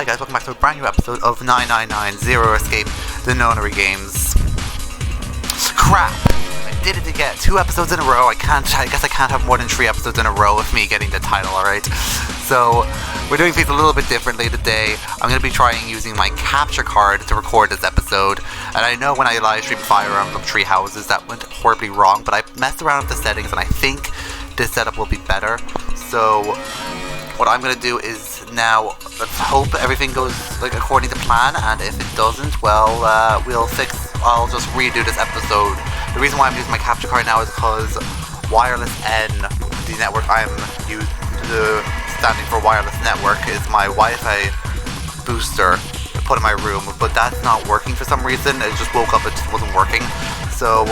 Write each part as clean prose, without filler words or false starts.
Hi guys, welcome back to a brand new episode of 999 Zero Escape, the Nonary Games. Crap! I did it again. 2 episodes in a row. I guess I can't have more than 3 episodes in a row with me getting the title, alright? So, we're doing things a little bit differently today. I'm going to be trying using my capture card to record this episode. And I know when I live streamed Fire Emblem Three Houses, that went horribly wrong, but I messed around with the settings and I think this setup will be better. So, what I'm going to do is now, let's hope everything goes like according to plan, and if it doesn't, well, I'll just redo this episode. The reason why I'm using my capture card now is because Wireless N, the network I'm using, standing for wireless network, is my Wi-Fi booster to put in my room, but that's not working for some reason. It just woke up, it just wasn't working, so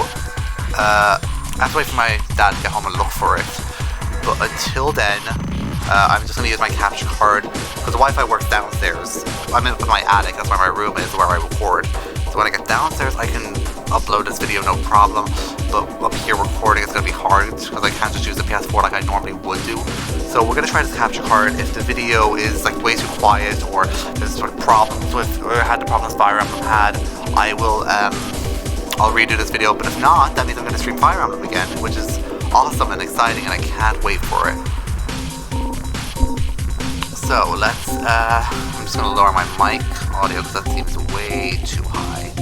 I have to wait for my dad to get home and look for it. But until then, I'm just going to use my capture card, because the Wi-Fi works downstairs. I'm in my attic, that's where my room is, where I record. So when I get downstairs, I can upload this video no problem, but up here recording is going to be hard, because I can't just use the PS4 like I normally would do. So we're going to try this capture card. If the video is like way too quiet, or there's sort of problems with, or had the problems Fire Emblem had, I'll redo this video, but if not, that means I'm going to stream Fire Emblem again, which is awesome and exciting, and I can't wait for it. So let's, I'm just going to lower my mic audio because that seems way too high.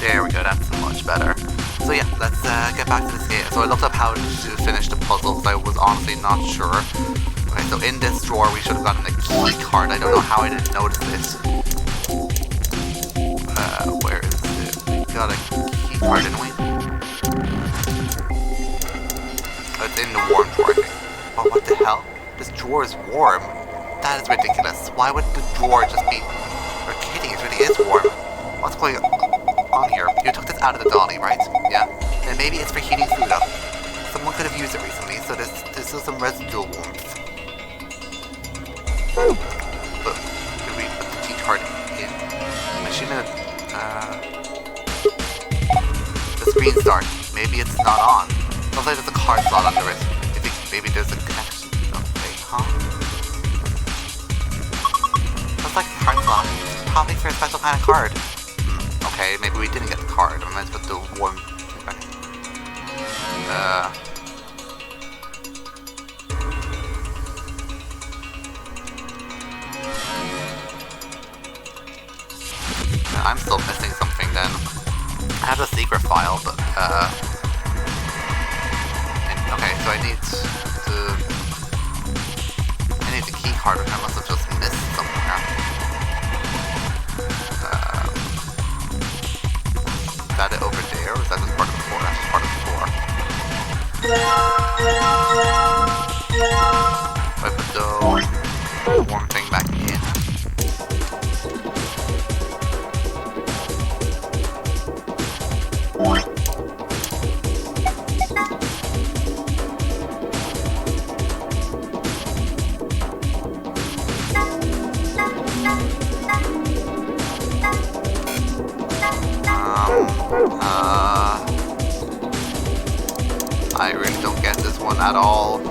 There we go, that's much better. So yeah, let's get back to this game. So I looked up how to finish the puzzle because I was honestly not sure. Okay, so in this drawer we should have gotten a key card. I don't know how I didn't notice this. Where is it? We got a key card, didn't we? Oh, it's in the warm drawer, I think. Oh, what the hell? This drawer is warm. That is ridiculous. Why would the drawer just be... You're kidding, it really is warm. What's going on here? You took this out of the dolly, right? Yeah? And maybe it's for heating food up. Someone could have used it recently, so there's still some residual warmth. But did we put the key card in? Machine the screen start. Maybe it's not on. Looks like there's a card slot under it. Maybe there's a connection. Okay, huh? Looks like a card slot. Probably for a special kind of card. Okay, maybe we didn't get the card. I meant to put the warm thing back. I'm still missing something then. I have the secret file, but okay, so I need the key card, which I must have just missed somewhere. Is that it over there, or is that just part of the floor? That's just part of the floor. So I put the warm thing back in. I really don't get this one at all.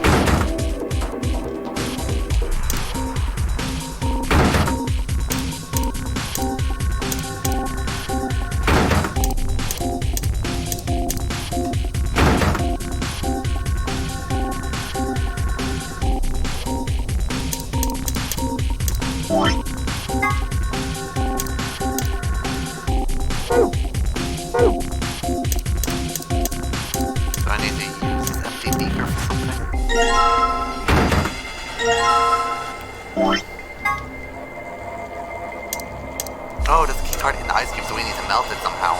Oh, there's a key card in the ice cube, so we need to melt it somehow.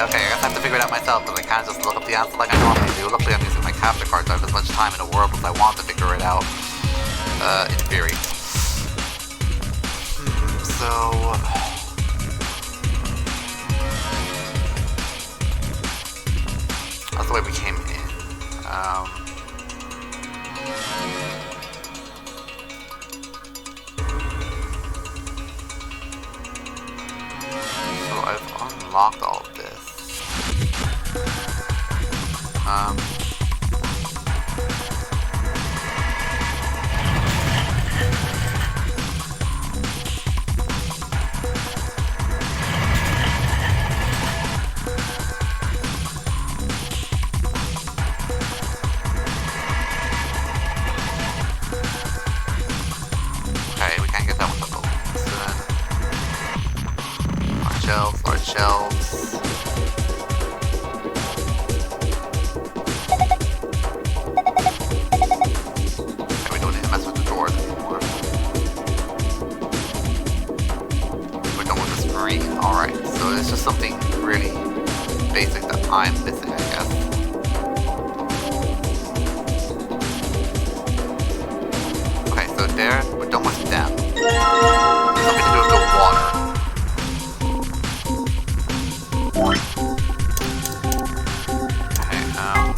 Okay, I guess I have to figure it out myself, because I can't just look up the answer like I normally do. Luckily I'm using my capture card, so I have as much time in the world as I want to figure it out, in theory. So... that's the way we came in. unlocked all of this. Okay, we can't get that one to open. So then, large shelves. Okay, we don't need to mess with the drawers anymore. We're done with the screen. Alright, so it's just something really basic that I'm missing, I guess. Okay, so there, we're done with them. There's something to do with the water. Okay, I'll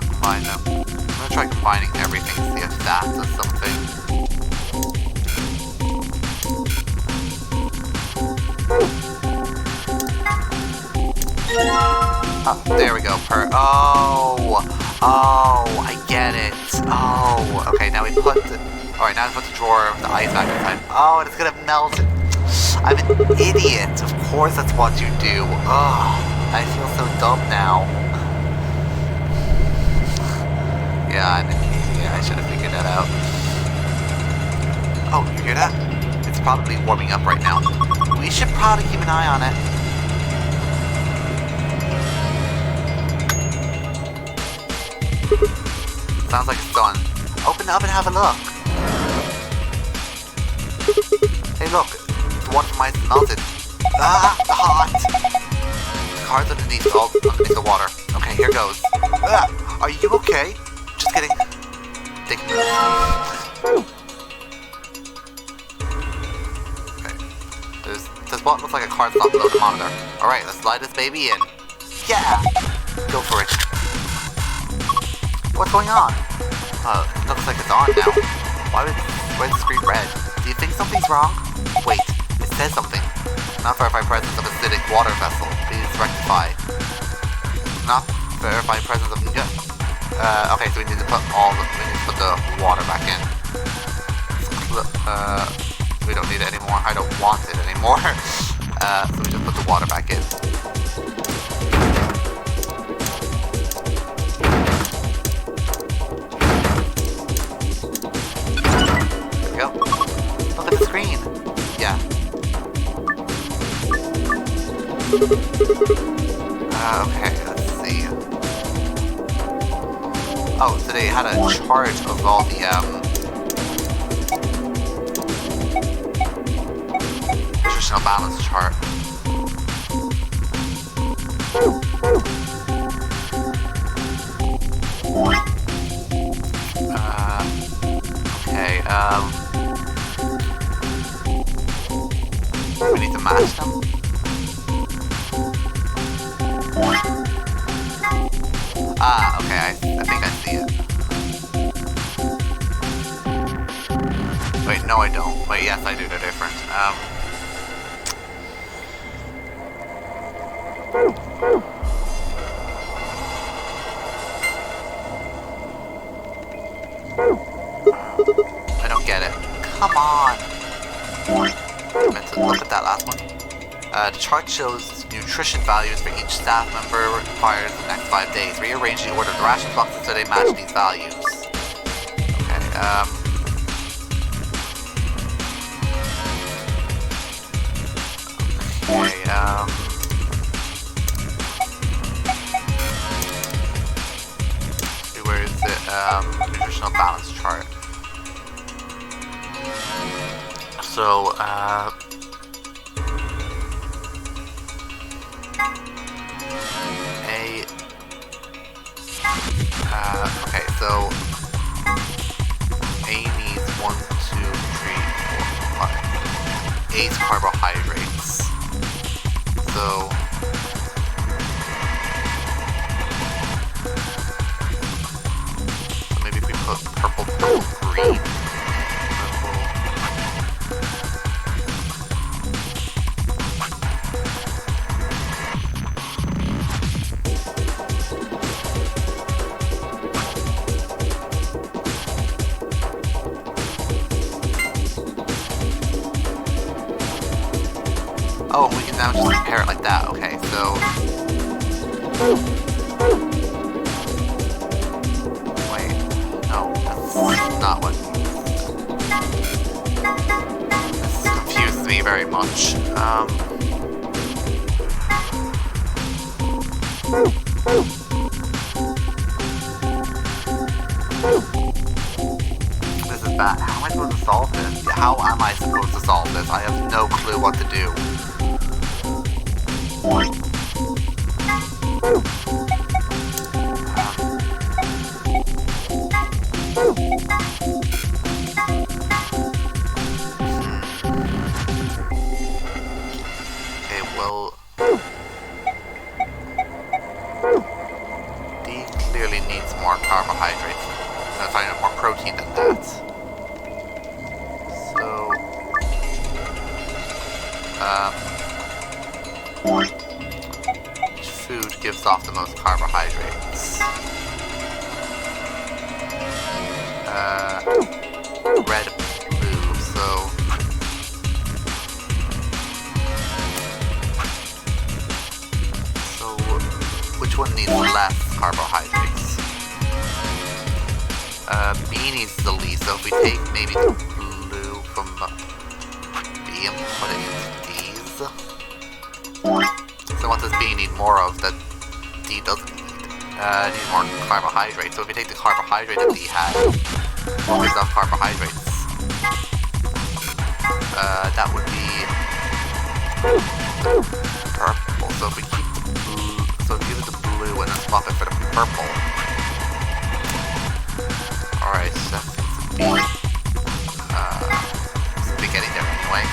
combine them. I'm gonna try combining everything, see if that does something. There we go. Oh, I get it. Oh, okay. Now we put the. All right, now we put the drawer of the ice back inside. Oh, and it's gonna melt it. I'm an idiot. Of course, that's what you do. Oh, I feel so dumb now. Yeah, I'm an idiot. I should have figured that out. Oh, you hear that? It's probably warming up right now. We should probably keep an eye on it. Sounds like it's done. Open it up and have a look. Hey, look. The one from ice is melted. Ah, hot. The car's underneath the water. Okay, here goes. Ah, are you okay? Just kidding. Dick move. Okay. There's what looks like a card stop below the monitor. Alright, let's slide this baby in. Yeah! Go for it. What's going on? It looks like it's on now. Why is the screen red? Do you think something's wrong? Wait, it says something. Not verify presence of acidic water vessel. Please rectify. Not verify presence of... okay, so we need to put the water back in. We don't need it anymore. I don't want it anymore. So we just put the water back in. Go. Look at the screen. Yeah. Okay, let's see. Oh, so they had a chart of all the nutritional balance chart. Okay, we need to match them. Ah, okay, I think I see it. Wait, no I don't. Wait, yes I do, they're different. I don't get it. Come on! I meant to look at that last one. The chart shows nutrition values for each staff member required in the next 5 days. Rearrange the order of the ration boxes so they match these values. Okay, where is it? Nutritional balance chart. So, okay, so A needs 1, 2, 3, 4, 5. 8 carbohydrates. So maybe if we put purple, green. Oh, we can now just compare it like that. Okay, so... Wait. No, that's not what... This confuses me very much. This is bad. How am I supposed to solve this? How am I supposed to solve this? I have no clue what to do. Okay, well... D clearly needs more carbohydrates. No, sorry, more protein than that. So... which food gives off the most carbohydrates? Red, blue, so... Which one needs less carbohydrates? B needs the least, so if we take maybe the blue from B and put it into D's. So what does B need more of that D doesn't need? It needs more carbohydrates, so if we take the carbohydrate that D has, what gives off carbohydrates? That would be purple, so if we keep the blue, so give it the blue and then swap it for the purple. Alright, so that seems to be getting there anyway.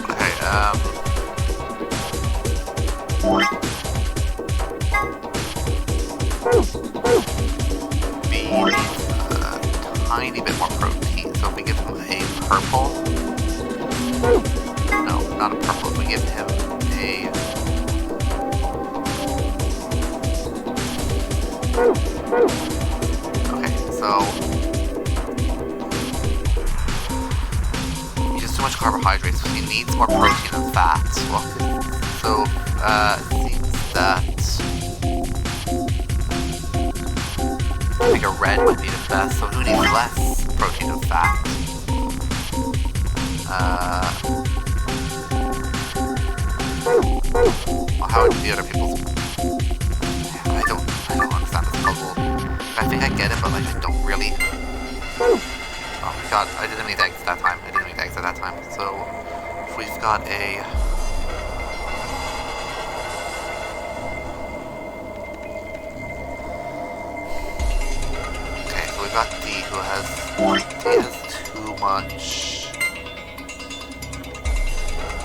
Okay, B needs a tiny bit more protein, so if we give him a purple, no, not a purple, if we give him a, okay, so, he has too much carbohydrates, so he needs more protein and fat, well, so, it seems that I think a red would be the best, so who needs less protein and fat? Well, how would the other people's... I don't understand this puzzle. I think I get it, but like, I don't really... Oh my god, I didn't mean to exit that time. So, if we've got a... We've got D who has too much.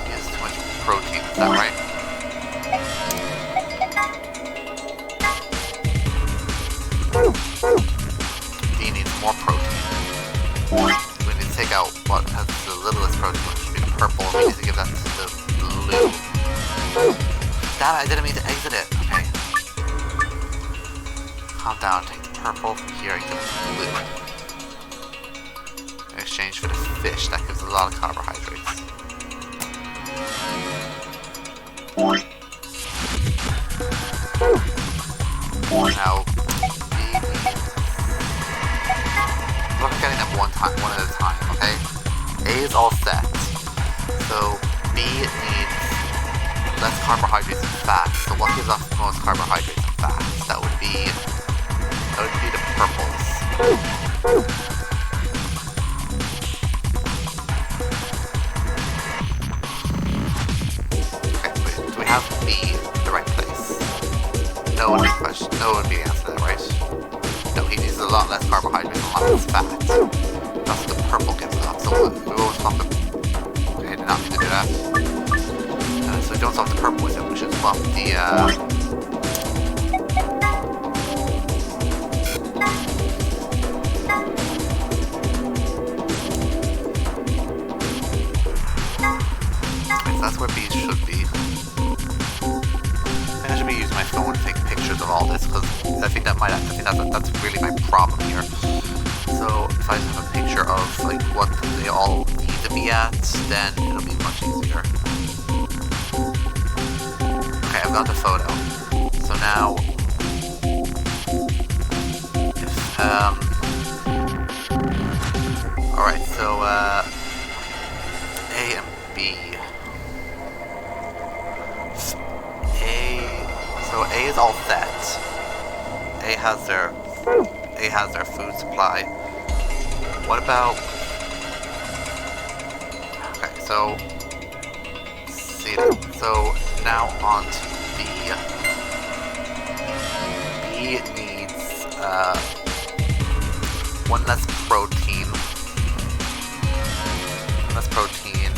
He has too much protein, is that right? D needs more protein. We need to take out what has the littlest protein, which should be the purple, and we need to give that to the blue. Damn it, I didn't mean to exit it. Okay. Calm down, take purple from here and give it to blue. In exchange for the fish, that gives a lot of carbohydrates. Now, look at getting them one at a time, okay? A is all set. So B needs less carbohydrates and fat. So what gives off the most carbohydrates and fat? That would be the purples. Okay, wait, do we have B in the right place? No would be the question. No would be the answer to that, right? No, he needs a lot less carbohydrates and a lot less fat. That's what the purple gives off. So we won't swap the... Okay, I did not mean to do that. So we don't swap the purple with him. We should swap the... That's where bees should be. I should be using my phone to take pictures pictures of all this, because I think that's really my problem here. So if I just have a picture of like what they all need to be at, then it'll be much easier. Okay, I've got the photo. So now, if alright, so A and B. So A is all set. A has their food supply. What about? Okay, so see. So now on to B. B needs one less protein. Less protein.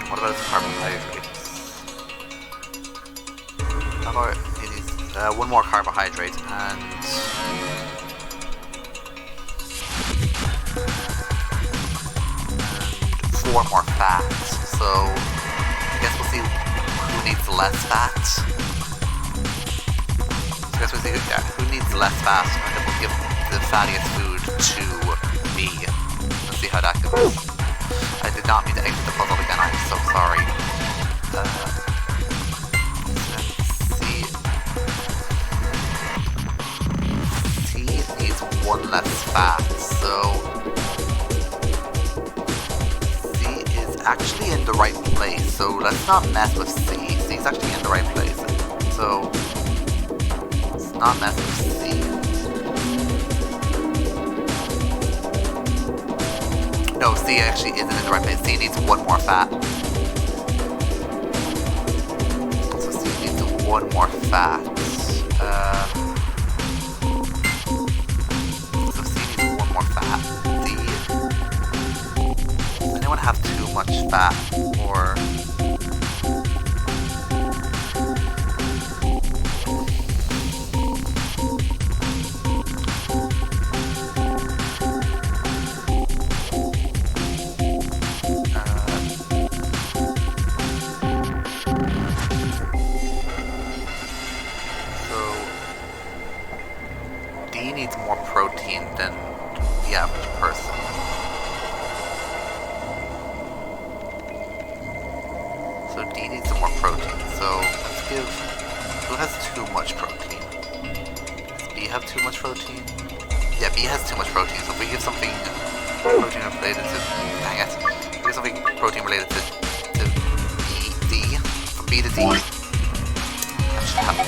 What about its carbohydrates? How about it needs one more carbohydrate and 4 more fats. So I guess we'll see who needs less fat. So I guess we'll see who needs less fat, and then we'll give the fattiest food to B. Let's see how that goes. I did not mean to exit the puzzle again, I'm so sorry. C needs 1 less fat, so C is actually in the right place, so let's not mess with C. C is actually in the right place, so let's not mess with C. No, C actually isn't in the right place. C needs 1 more fat. So C needs 1 more fat. So C needs 1 more fat. D. Does anyone have too much fat? Or more protein than the average person. So D needs some more protein. So let's give... Who has too much protein? Does B have too much protein? Yeah, B has too much protein. So if we give something protein related to... Dang it. If we give something protein related to D. From B to D. That should help.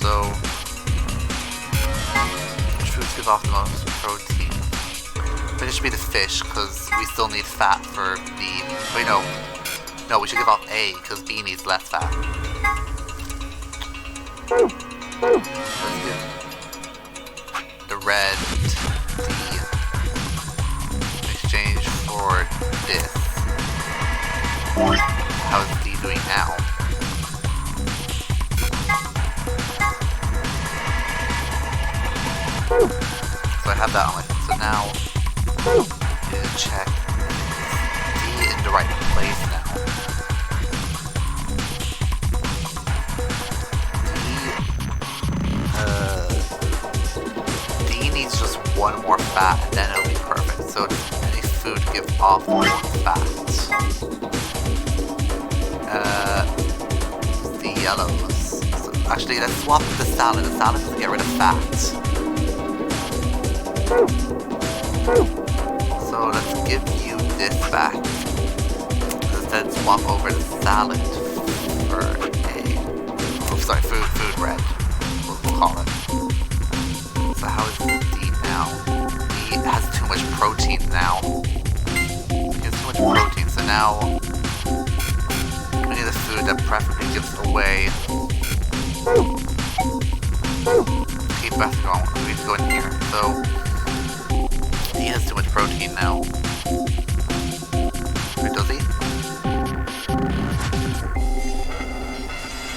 So which foods give off the most protein? But it should be the fish, because we still need fat for B. Wait, no, we should give off A, because B needs less fat. Let's give the red D in exchange for this. How is D doing now? So I have that on my phone. So now, I need to check. Is D in the right place now? D needs just 1 more fat, and then it'll be perfect. So any food give off 1 fat. The yellows. So actually, let's swap the salad. The salad doesn't get rid of fat. So let's give you this back. Instead, swap over the salad for food red. We'll call it. So how is D now? D has too much protein now. He has too much protein, so now we need a food that preferably gives away. Keep back going. We need to go in here. So he has too much protein now. Wait, does he?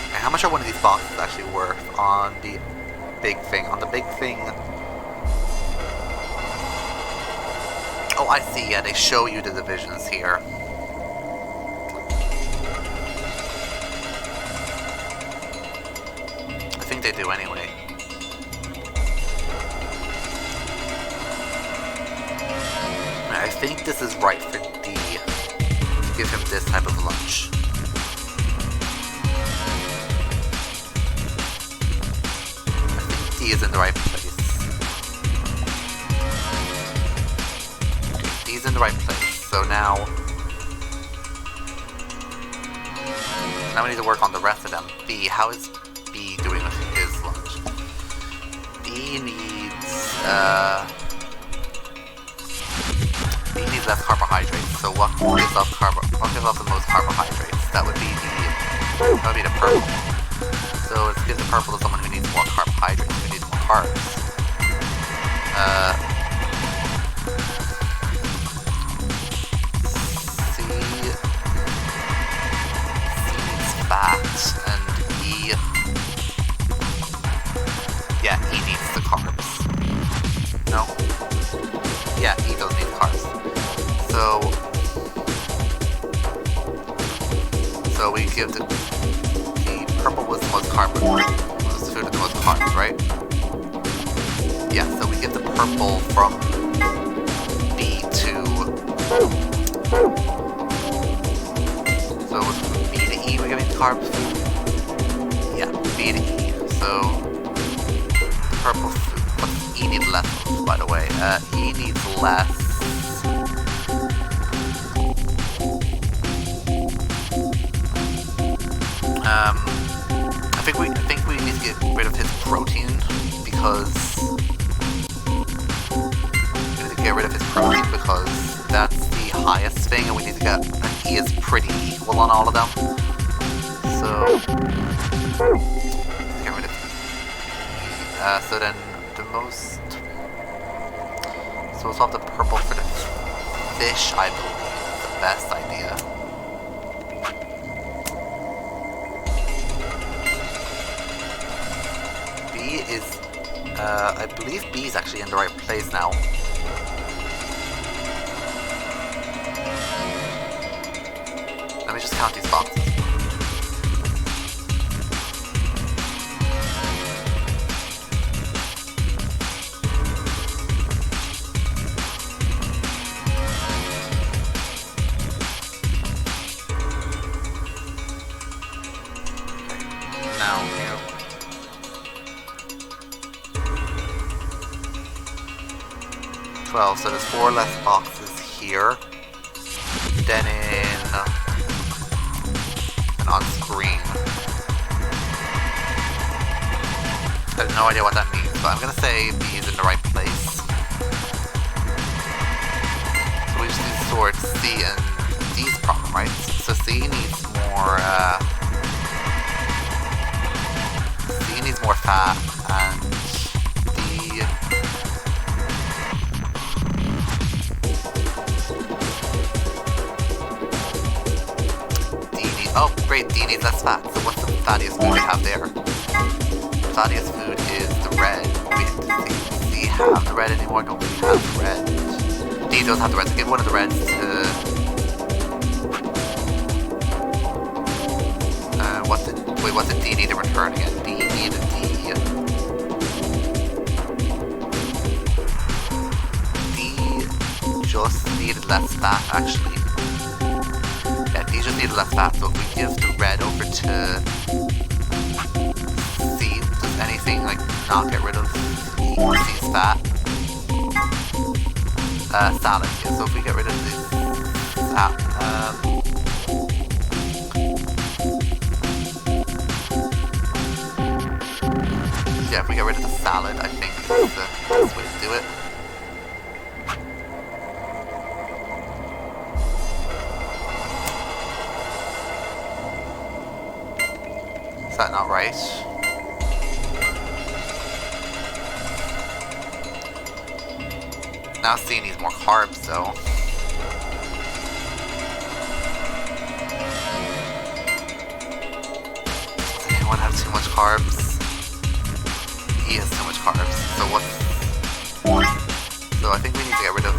Okay, how much are one of these boxes actually worth on the big thing. On the big thing... Oh, I see, yeah, they show you the divisions here. I think they do anyway. I think this is right for D. To give him this type of lunch. I think D is in the right place. Okay, D is in the right place. So now we need to work on the rest of them. B, how is B doing with his lunch? B needs less carbohydrates. So what gives off the most carbohydrates? That would be the purple. So let's give the purple to someone who needs more carbohydrates, who needs more carbs. C needs fat, and E. Yeah, E needs the carbs. No? Yeah, E does need carbs. So we give the purple was the most carbs, was the food with the most carbs, right? Yeah, so we give the purple from B to... So with B to E we're giving carbs? Yeah, B to E. So purple food. What's E need less of, by the way? E needs less. I think we need to get rid of his protein because that's the highest thing, and we need to get an E is pretty equal on all of them. So get rid of E. So then the most. So we'll swap the purple for the fish. I believe is the best idea. I believe B is actually in the right place now. Let me just count these boxes. Okay. Now here. 12, so there's 4 less boxes here. Then on screen. I have no idea what that means, but I'm gonna say B is in the right place. So we just need to sort C and D's problem, right? So C needs more fat, and D oh, great, D needs less fat. So what's the fattiest food we have there? The fattiest food is the red. Does D have the red anymore? Don't really have the red. D does have the red, so give one of the reds to... what did D need to return again? D needed D just needed less fat, actually. Yeah, D just needed less fat, so if we give the red over to C, does anything, like, not get rid of C's fat? Salad, yeah, so if we get rid of this fat, yeah, if we get rid of the salad, I think is the best way to do it. Is that not right? Now C needs more carbs, though. Does anyone have too much carbs? E has too much carbs. So what's... So I think we need to get rid of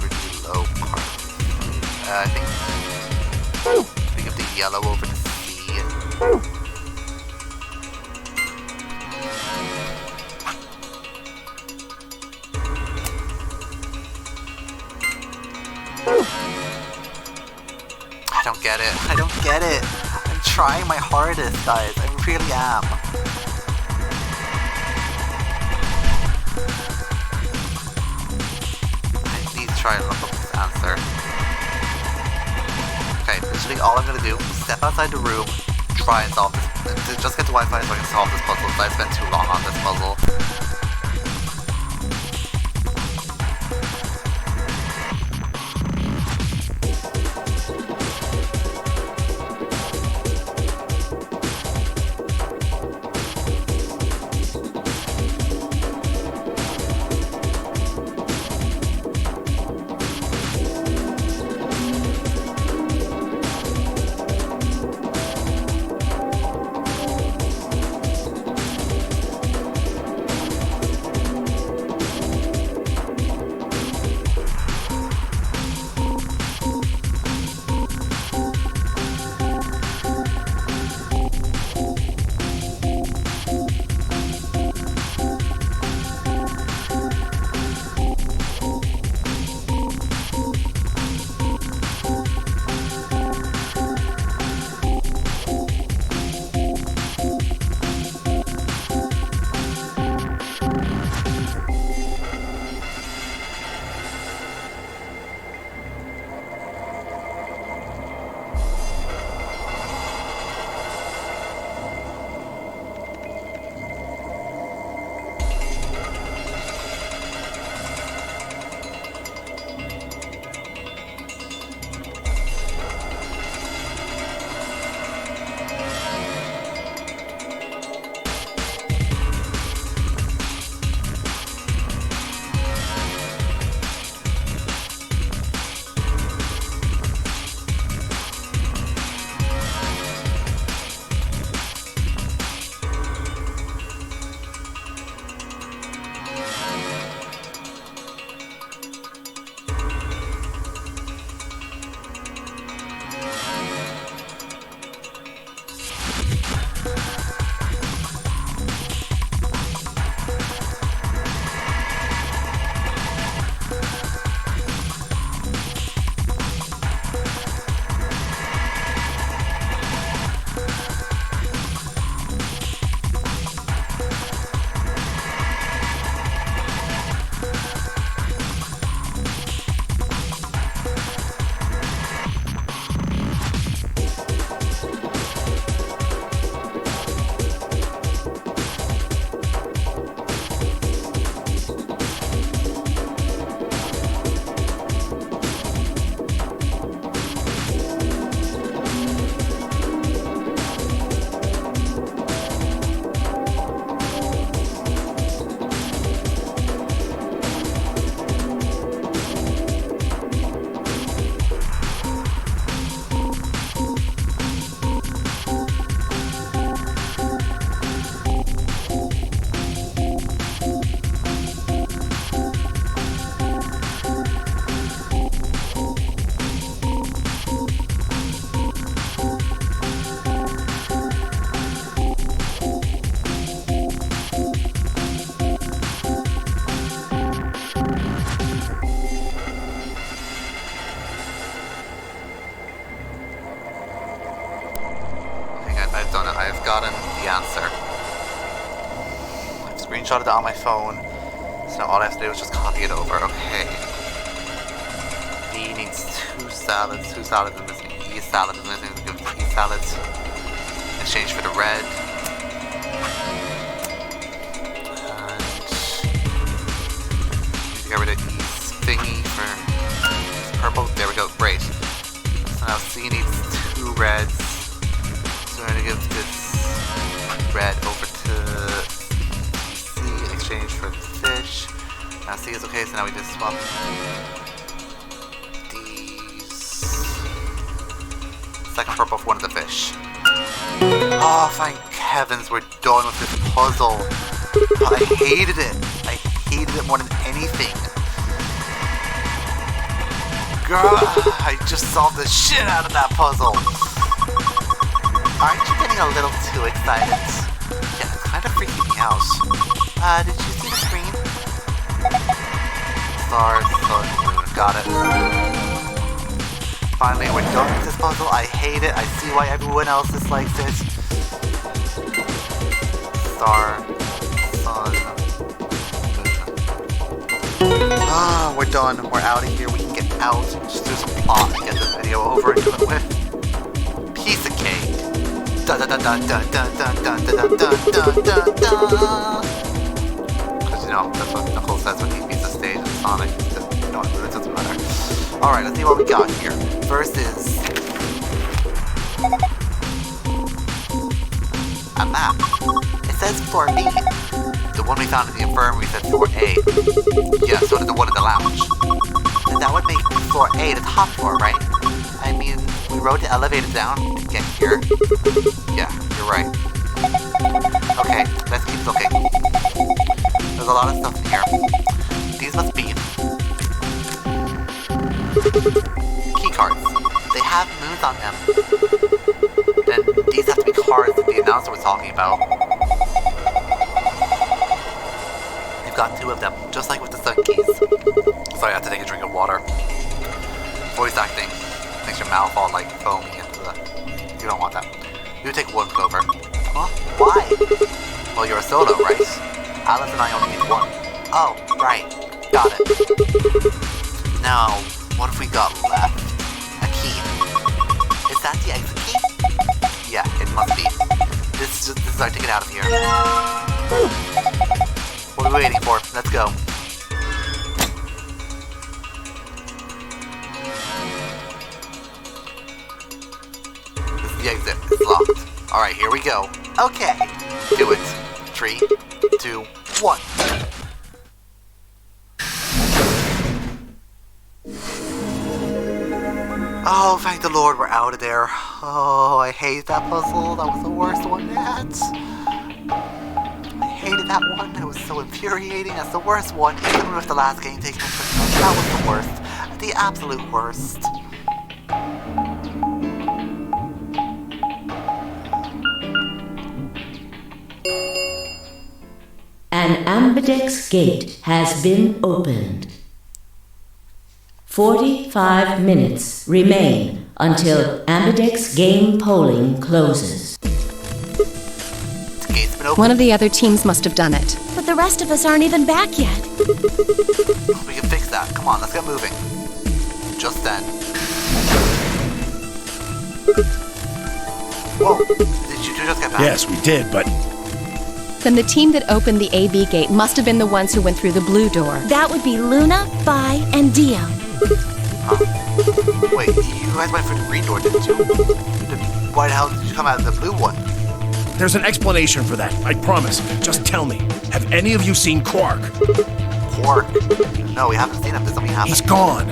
really low carbs. I think we give the yellow over to C. I don't get it. I don't get it. I'm trying my hardest, guys. I really am. I need to try and look up this answer. Okay, literally all I'm gonna do is step outside the room, try and solve this. Just get the Wi-Fi so I can solve this puzzle, because I spent too long on this puzzle. Screenshotted it on my phone, so now all I have to do is just copy it over. Okay. B needs two salads is missing, E salad is missing, we'll give E salads in exchange for the red. And need to get rid of E's thingy for purple. There we go, great. So now C needs two reds, so I'm gonna give this red over to exchange for the fish. Now C is okay, so now we just swap these. Second purple for one of the fish. Oh, thank heavens, we're done with this puzzle. I hated it. I hated it more than anything. Girl, I just solved the shit out of that puzzle. Aren't you getting a little too excited? Yeah, it's kind of freaking me out. Did you see the screen? Stars, sun, moon. Got it. Finally, we're done with this puzzle. I hate it. I see why everyone else dislikes it. Star, sun, moon. Ah, we're done. We're out of here. We can get out. Just do some plot and get this video over and done with. Piece of cake. Dun dun dun dun dun dun dun dun dun dun dun dun dun. Because you know that's what Knuckles says when he beats the stage in Sonic. No, it doesn't matter. All right, let's see what we got here. First is a map. It says floor B. The one we found in the infirmary said floor A. Yeah, so did the one in the lounge. And that would make floor A the top floor, right? I mean, we rode the elevator down to get here. Yeah, you're right. Okay, let's keep looking. There's a lot of stuff in here. These must be key cards. They have moons on them. Then these have to be cards that the announcer was talking about. You've got 2 of them, just like with the sun keys. Sorry, I have to take a drink of water. Voice acting makes your mouth all like foamy and you don't want that. You take 1 Clover. Huh? Why? Well, you're a solo, right? Alice and I only need 1. Oh, right. Got it. Now, what have we got left? A key. Is that the exit key? Yeah, it must be. This is our ticket out of here. What are we waiting for? Let's go. This is the exit. It's locked. Alright, here we go. Okay. Do it. 3, 2, 1. Oh, thank the Lord, we're out of there. Oh, I hate that puzzle. That was the worst one yet. I hated that one. It was so infuriating. That's the worst one. Even with the last game taking into account, that was the worst. The absolute worst. An Ambidex gate has been opened. 45 minutes remain until Ambidex game polling closes. The gate's been opened. One of the other teams must have done it. But the rest of us aren't even back yet. We can fix that. Come on, let's get moving. Just then. Whoa, did you just get back? Yes, we did, but Then the team that opened the AB gate must have been the ones who went through the blue door. That would be Luna, Bai, and Dio. Huh? Wait, you guys went through the green door, didn't you? Why the hell did you come out of the blue one? there's an explanation for that, I promise. Just tell me, have any of you seen Quark? Quark? No, we haven't seen him. Does something happen? He's gone.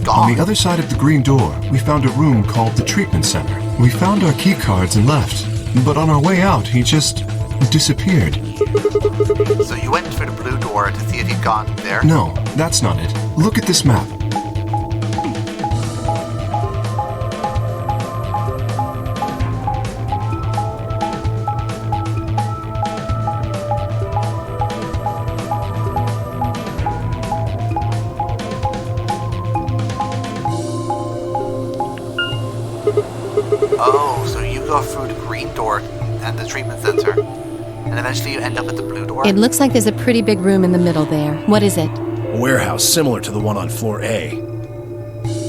Gone? On the other side of the green door, we found a room called the treatment center. We found our key cards and left, but on our way out, he just disappeared. So you went through the blue door to see if he'd gone there? No, that's not it. Look at this map. Oh, so you go through the green door and the treatment center, and eventually you end up at the blue door? It looks like there's a pretty big room in the middle there. What is it? A warehouse similar to the one on floor A.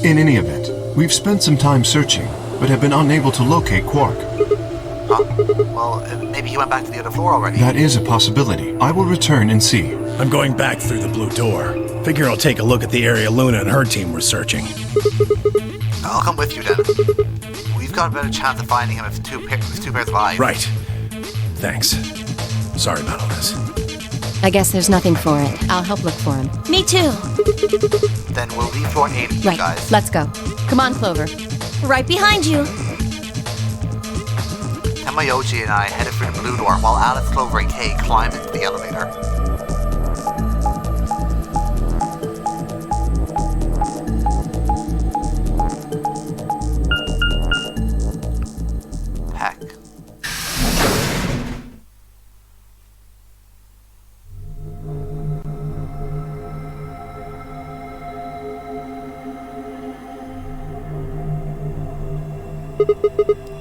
In any event, we've spent some time searching, but have been unable to locate Quark. Huh? Well, maybe he went back to the other floor already. That is a possibility. I will return and see. I'm going back through the blue door. Figure I'll take a look at the area Luna and her team were searching. I'll come with you then. We've got a better chance of finding him with two pairs of eyes. Right. Thanks. Sorry about all this. I guess there's nothing for it. I'll help look for him. Me too. Then we'll leave floor 8 with you Right, guys. let's go. Come on, Clover. Right behind you. Temayoji and I headed for the blue door while Alice, Clover, and Kay climbed into the elevator. Heck.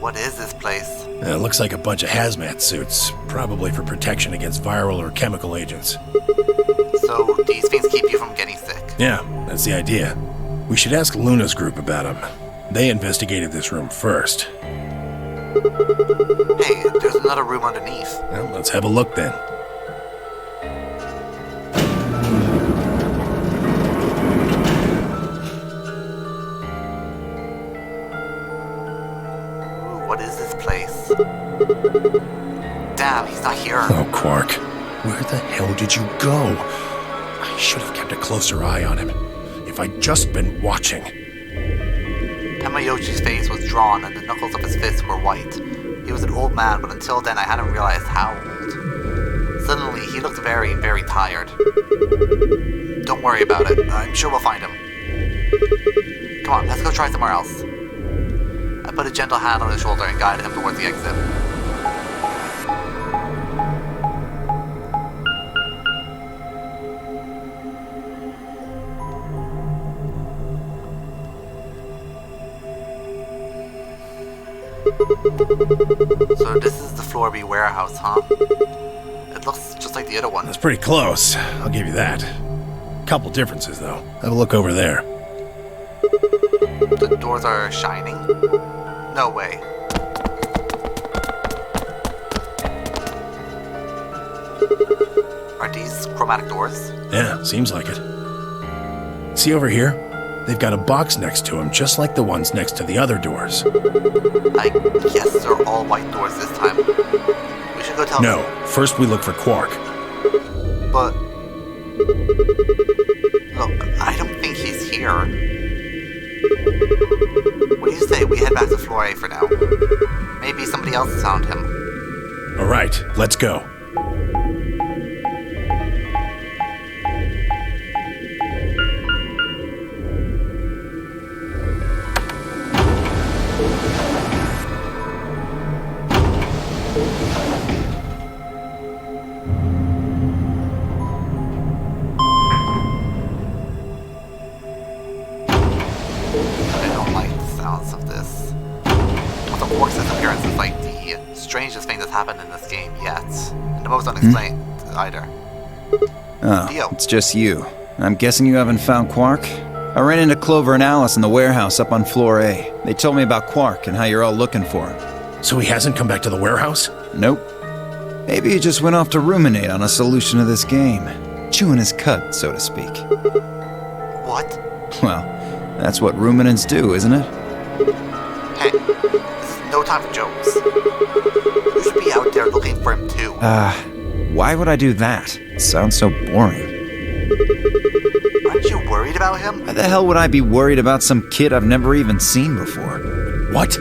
What is this place? It looks like a bunch of hazmat suits, probably for protection against viral or chemical agents. So these things keep you from getting sick? Yeah, that's the idea. We should ask Luna's group about them. They investigated this room first. Hey, there's another room underneath. Well, let's have a look then. What is this place? Damn, he's not here. Oh, Quark. Where the hell did you go? I should have kept a closer eye on him. If I'd just been watching. Temayoji's face was drawn and the knuckles of his fists were white. He was an old man, but until then I hadn't realized how old. Suddenly, he looked very, very tired. Don't worry about it. I'm sure we'll find him. Come on, let's go try somewhere else. I put a gentle hand on his shoulder and guided him towards the exit. So this is the Floor B warehouse, huh? It looks just like the other one. That's pretty close. I'll give you that. Couple differences, though. Have a look over there. The doors are shining? No way. Are these chromatic doors? Yeah, seems like it. See over here? They've got a box next to them, just like the ones next to the other doors. I guess they're all white doors this time. We should go tell No, them. first we look for Quark. But... Look, I don't think he's here. What do you say we head back to Floor A for now? Maybe somebody else found him. All right, let's go. I don't like the sounds of this. Also, Quark's appearance is like the strangest thing that's happened in this game yet. And the most unexplained, either. Oh, Dio. it's just you. I'm guessing you haven't found Quark? I ran into Clover and Alice in the warehouse up on Floor A. They told me about Quark and how you're all looking for him. So he hasn't come back to the warehouse? Nope. Maybe he just went off to ruminate on a solution to this game. Chewing his cud, so to speak. What? Well, that's what ruminants do, isn't it? Hey, this is no time for jokes. You should be out there looking for him too. Why would I do that? It sounds so boring. Aren't you worried about him? Why the hell would I be worried about some kid I've never even seen before? What?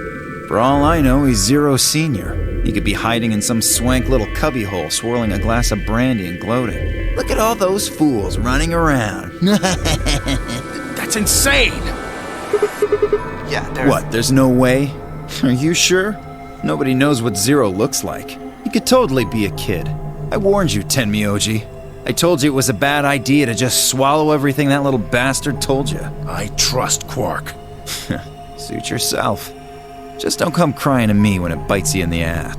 For all I know, he's Zero Senior. He could be hiding in some swank little cubbyhole, swirling a glass of brandy and gloating. Look at all those fools running around. That's insane! Yeah, there's... What, there's no way? Are you sure? Nobody knows what Zero looks like. He could totally be a kid. I warned you, Tenmyoji. I told you it was a bad idea to just swallow everything that little bastard told you. I trust Quark. Suit yourself. Just don't come crying to me when it bites you in the ass.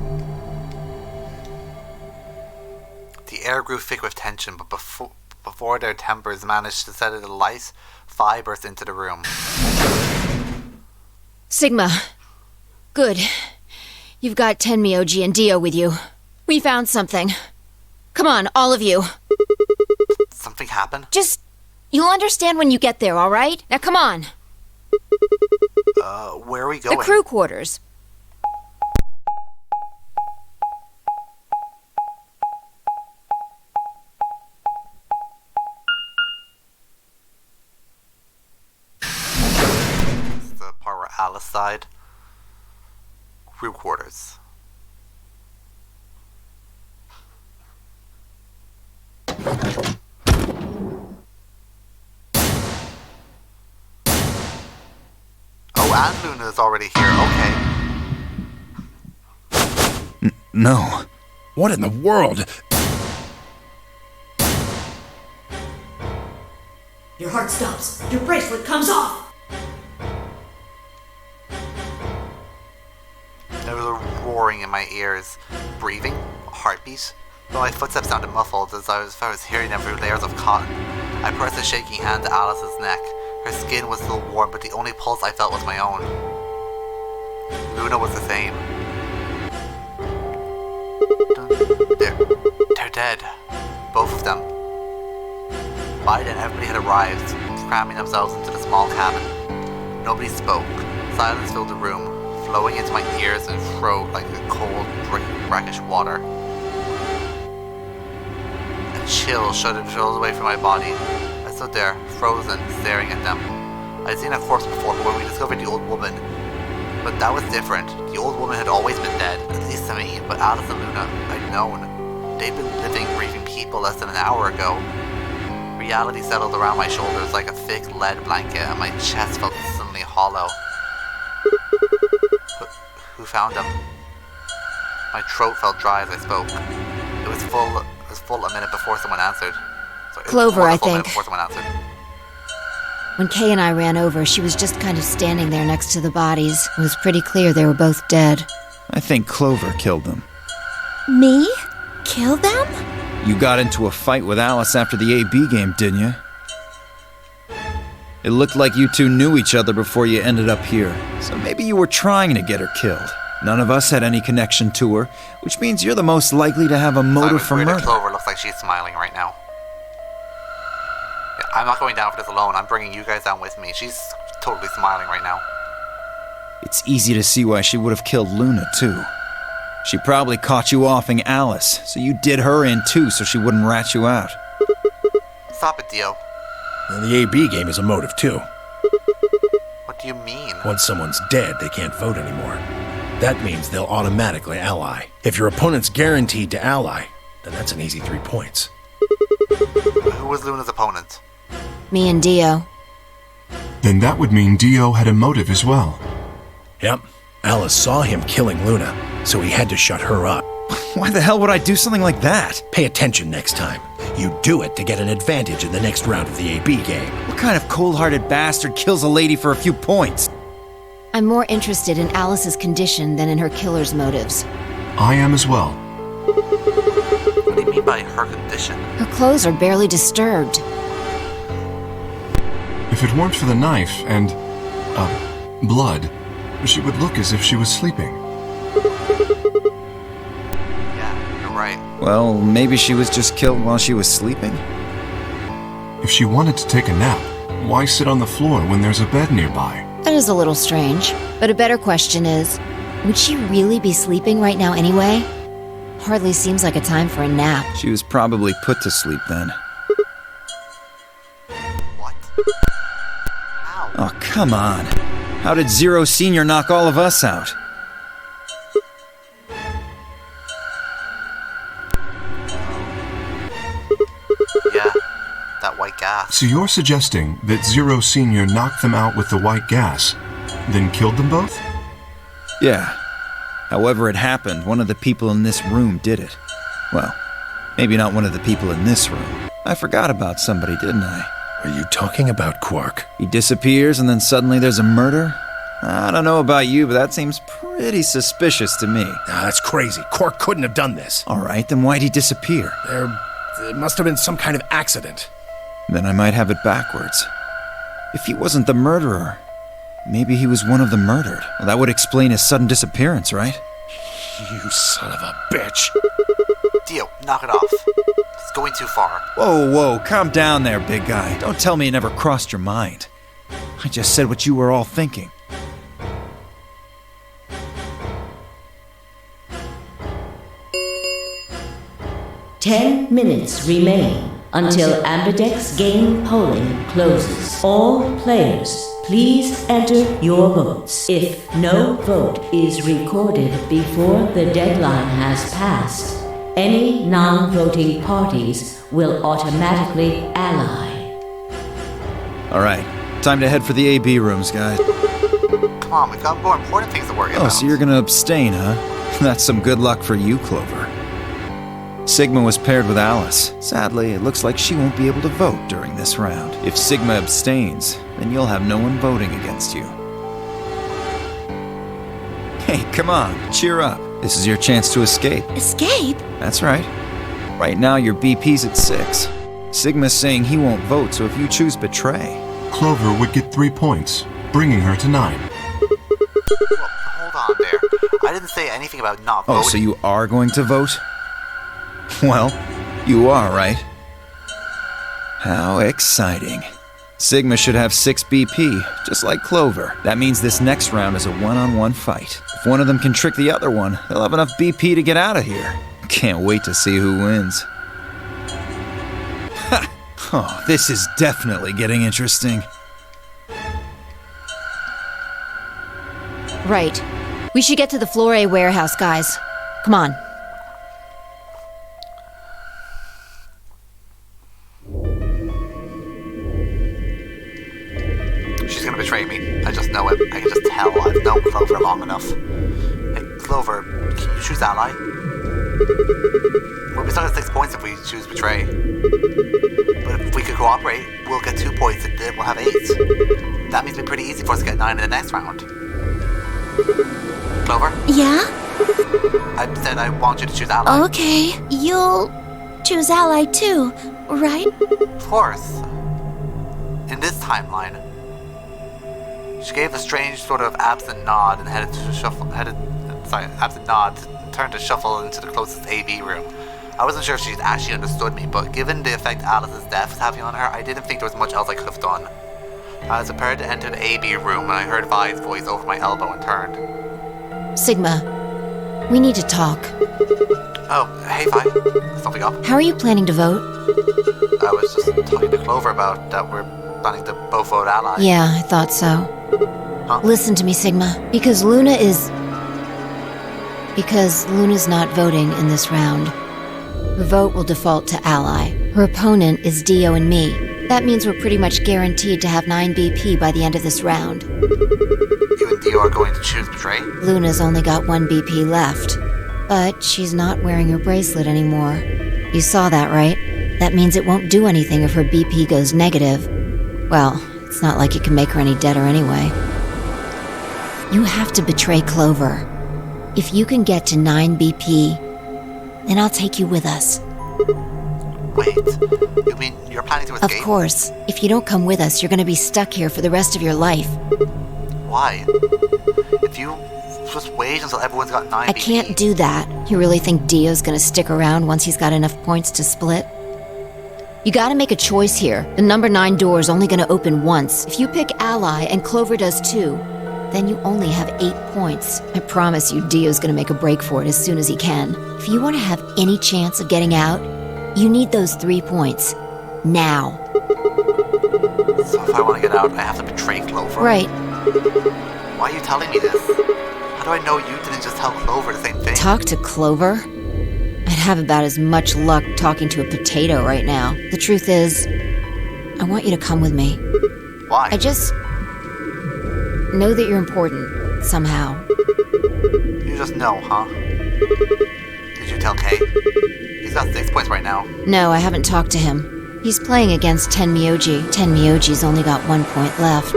The air grew thick with tension, but before their tempers managed to set it alight, Phi burst into the room. Sigma. Good. You've got Tenmyoji and Dio with you. We found something. Come on, all of you. Something happened? You'll understand when you get there, all right? Now come on. Where are we going? The crew quarters. The part where Alice died. Crew quarters. and Luna's already here. Okay. No. What in the world? Your heart stops. Your bracelet comes off. There was a roaring in my ears. Breathing? Heartbeat? Though my footsteps sounded muffled as if I was hearing them through layers of cotton. I pressed a shaking hand to Alice's neck. Her skin was still warm, but the only pulse I felt was my own. Luna was the same. They're dead. Both of them. By then, everybody had arrived, cramming themselves into the small cabin. Nobody spoke. Silence filled the room, flowing into my ears and throat like a cold, brackish water. A chill shuddered away from my body. I stood there, frozen, staring at them. I'd seen a corpse before, but when we discovered the old woman. But that was different. The old woman had always been dead, at least to me, but Alice and Luna, I'd known. They'd been living, breathing people less than an hour ago. Reality settled around my shoulders like a thick lead blanket, and my chest felt suddenly hollow. Who found them? My throat felt dry as I spoke. It was full a minute before someone answered. Clover, I think. Before someone answered. When Kay and I ran over, she was just kind of standing there next to the bodies. It was pretty clear they were both dead. I think Clover killed them. Me? Kill them? You got into a fight with Alice after the AB game, didn't you? It looked like you two knew each other before you ended up here, so maybe you were trying to get her killed. None of us had any connection to her, which means you're the most likely to have a motive for murder. Clover looks like she's smiling right now. Yeah, I'm not going down for this alone. I'm bringing you guys down with me. She's totally smiling right now. It's easy to see why she would have killed Luna, too. She probably caught you offing Alice, so you did her in too so she wouldn't rat you out. Stop it, Dio. The AB game is a motive, too. What do you mean? Once someone's dead, they can't vote anymore. That means they'll automatically ally. If your opponent's guaranteed to ally, then that's an easy 3 points. Who was Luna's opponent? Me and Dio. Then that would mean Dio had a motive as well. Yep. Alice saw him killing Luna, so he had to shut her up. Why the hell would I do something like that? Pay attention next time. You do it to get an advantage in the next round of the AB game. What kind of cold-hearted bastard kills a lady for a few points? I'm more interested in Alice's condition than in her killer's motives. I am as well. What do you mean by her condition? Her clothes are barely disturbed. If it weren't for the knife and, blood, she would look as if she was sleeping. Yeah, you're right. Well, maybe she was just killed while she was sleeping. If she wanted to take a nap, why sit on the floor when there's a bed nearby? That is a little strange. But a better question is, would she really be sleeping right now anyway? Hardly seems like a time for a nap. She was probably put to sleep then. What? How? Oh, come on. How did Zero Senior knock all of us out? Yeah, that white gas. So you're suggesting that Zero Senior knocked them out with the white gas, then killed them both? Yeah. However it happened, one of the people in this room did it. Well, maybe not one of the people in this room. I forgot about somebody, didn't I? Are you talking about Quark? He disappears and then suddenly there's a murder? I don't know about you, but that seems pretty suspicious to me. That's crazy. Quark couldn't have done this. Alright, then why'd he disappear? There must have been some kind of accident. Then I might have it backwards. If he wasn't the murderer, maybe he was one of the murdered. Well, that would explain his sudden disappearance, right? You son of a bitch. Dio, knock it off. It's going too far. Whoa, calm down there, big guy. Don't tell me it never crossed your mind. I just said what you were all thinking. Ten minutes remain until Ambidex game polling closes. All players, please enter your votes. If no vote is recorded before the deadline has passed, any non-voting parties will automatically ally. Alright, time to head for the AB rooms, guys. Come on, we've got more important things to worry about. Oh, so you're gonna abstain, huh? That's some good luck for you, Clover. Sigma was paired with Alice. Sadly, it looks like she won't be able to vote during this round. If Sigma abstains, then you'll have no one voting against you. Hey, come on, cheer up. This is your chance to escape. Escape? That's right. Right now, your BP's at 6. Sigma's saying he won't vote, so if you choose Betray... Clover would get 3 points, bringing her to 9. Well, hold on there. I didn't say anything about not Oh, voting. so you are going to vote? Well, you are, right? How exciting. Sigma should have 6 BP, just like Clover. That means this next round is a one-on-one fight. If one of them can trick the other one, they'll have enough BP to get out of here. Can't wait to see who wins. Ha! Oh, this is definitely getting interesting. Right. We should get to the Flore warehouse, guys. Come on. She's gonna betray me. I just know it. I can just tell. I've known Clover long enough. Hey, Clover, can you choose ally? We'll be stuck at 6 points if we choose betray. But if we could cooperate, we'll get 2 points and then we'll have 8. That means it'll be pretty easy for us to get 9 in the next round. Clover, Yeah? I said I want you to choose ally. Okay. You'll choose ally too, right? Of course. In this timeline, she gave a strange sort of absent nod and turned to shuffle into the closest AV room. I wasn't sure if she'd actually understood me, but given the effect Alice's death was having on her, I didn't think there was much else I could have done. I was prepared to enter the AV room when I heard Vi's voice over my elbow and turned. Sigma, we need to talk. Oh, hey Vi, something up? How are you planning to vote? I was just talking to Clover about that we're planning to both vote ally. Yeah, I thought so. Huh? Listen to me, Sigma. Because Luna's not voting in this round. Her vote will default to ally. Her opponent is Dio and me. That means we're pretty much guaranteed to have 9 BP by the end of this round. You and Dio are going to choose betray? Luna's only got 1 BP left. But she's not wearing her bracelet anymore. You saw that, right? That means it won't do anything if her BP goes negative. Well, it's not like it can make her any deader anyway. You have to betray Clover. If you can get to 9 BP, then I'll take you with us. Wait, you mean you're planning to Of escape? course. If you don't come with us, you're gonna be stuck here for the rest of your life. Why? If you just wait until everyone's got 9 I BP... can't do that. You really think Dio's gonna stick around once he's got enough points to split? You gotta make a choice here. The number 9 door is only gonna open once. If you pick ally and Clover does too, then you only have 8 points. I promise you Dio's gonna make a break for it as soon as he can. If you want to have any chance of getting out, you need those 3 points. Now. So if I want to get out, I have to betray Clover? Right. Why are you telling me this? How do I know you didn't just tell Clover the same thing? Talk to Clover? I'd have about as much luck talking to a potato right now. The truth is, I want you to come with me. Why? I just know that you're important, somehow. You just know, huh? Did you tell Kay? He's got 6 points right now. No, I haven't talked to him. He's playing against Tenmyoji. Tenmyoji's only got 1 point left.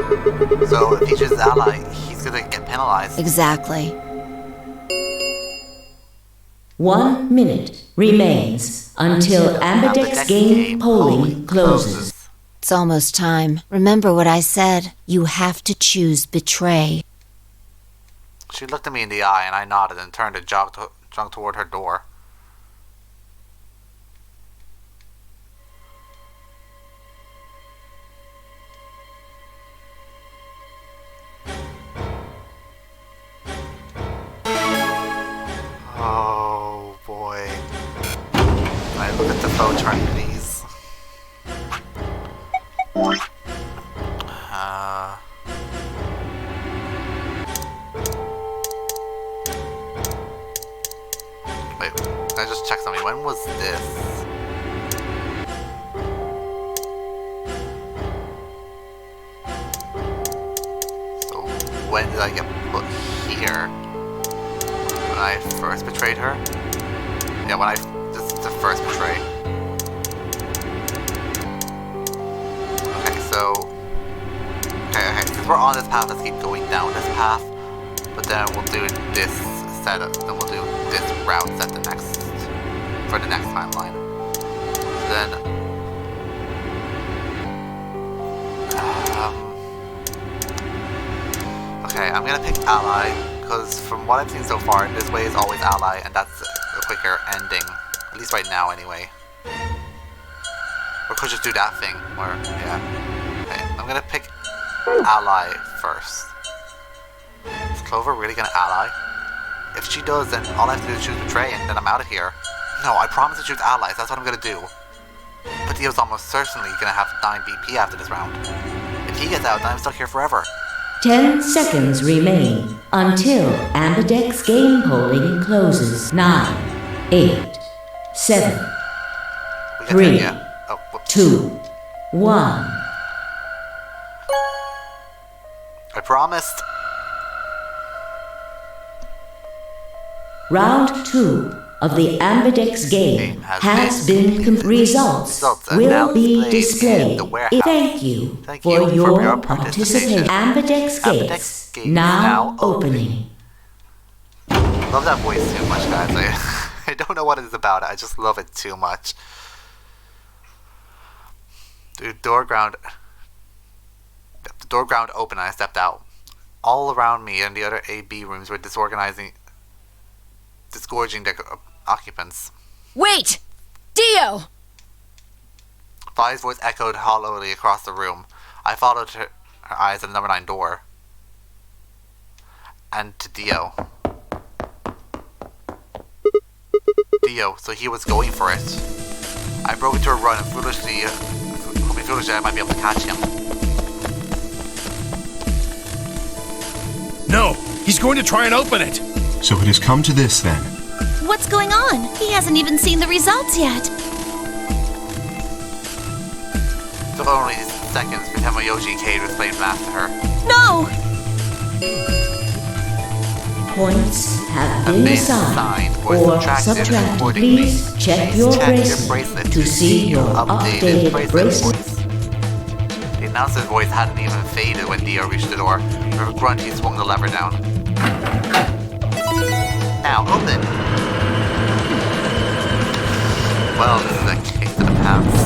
So if he chooses ally, he's gonna get penalized. Exactly. 1 minute remains until Ambidex game polling closes. It's almost time. Remember what I said. You have to choose betray. She looked at me in the eye and I nodded and turned to jog toward her door. Oh boy. I look at the phone chart, please. Wait, can I just check something? When was this? So, when did I get put here? When I first betrayed her? Yeah, this is the first betray. Okay, so... Okay, since we're on this path, let's keep going down this path. But then we'll do this setup, then we'll do this route set for the next timeline. Then... okay, I'm gonna pick Ally, because from what I've seen so far, this way is always Ally, and that's a quicker ending. At least right now, anyway. Or could just do that thing, where, yeah. Okay, I'm gonna pick Ally first. Is Clover really gonna ally? If she does, then all I have to do is choose Betray, and then I'm out of here. No, I promise to choose allies, that's what I'm gonna do. But Dio's almost certainly gonna have 9 BP after this round. If he gets out, then I'm stuck here forever. 10 seconds remain until Ambidex game polling closes. 9, 8, 7, 3, 2, 1. I promised. Round 2 of the Ambidex game has been results will be displayed. Thank you for your participation. Ambidex gates now opening. Love that voice too much, guys. I don't know what it is about it. I just love it too much. Dude, the door ground open and I stepped out. All around me and the other A-B rooms were disgorging their occupants. Wait! Dio! Vi's voice echoed hollowly across the room. I followed her eyes at the number 9 door. And to Dio. Dio, so he was going for it. I broke into a run and foolishly I might be able to catch him. No! He's going to try and open it! So it has come to this then. What's going on? He hasn't even seen the results yet. Took only seconds for Tomoyoshi K to explain math to her. No! Points have been assigned or subtracted. Please check your bracelet to see your updated bracelet. The announcer's voice hadn't even faded when Dio reached the door. With a grunt, he swung the lever down. Now, open! Well, this is a kick to the pants.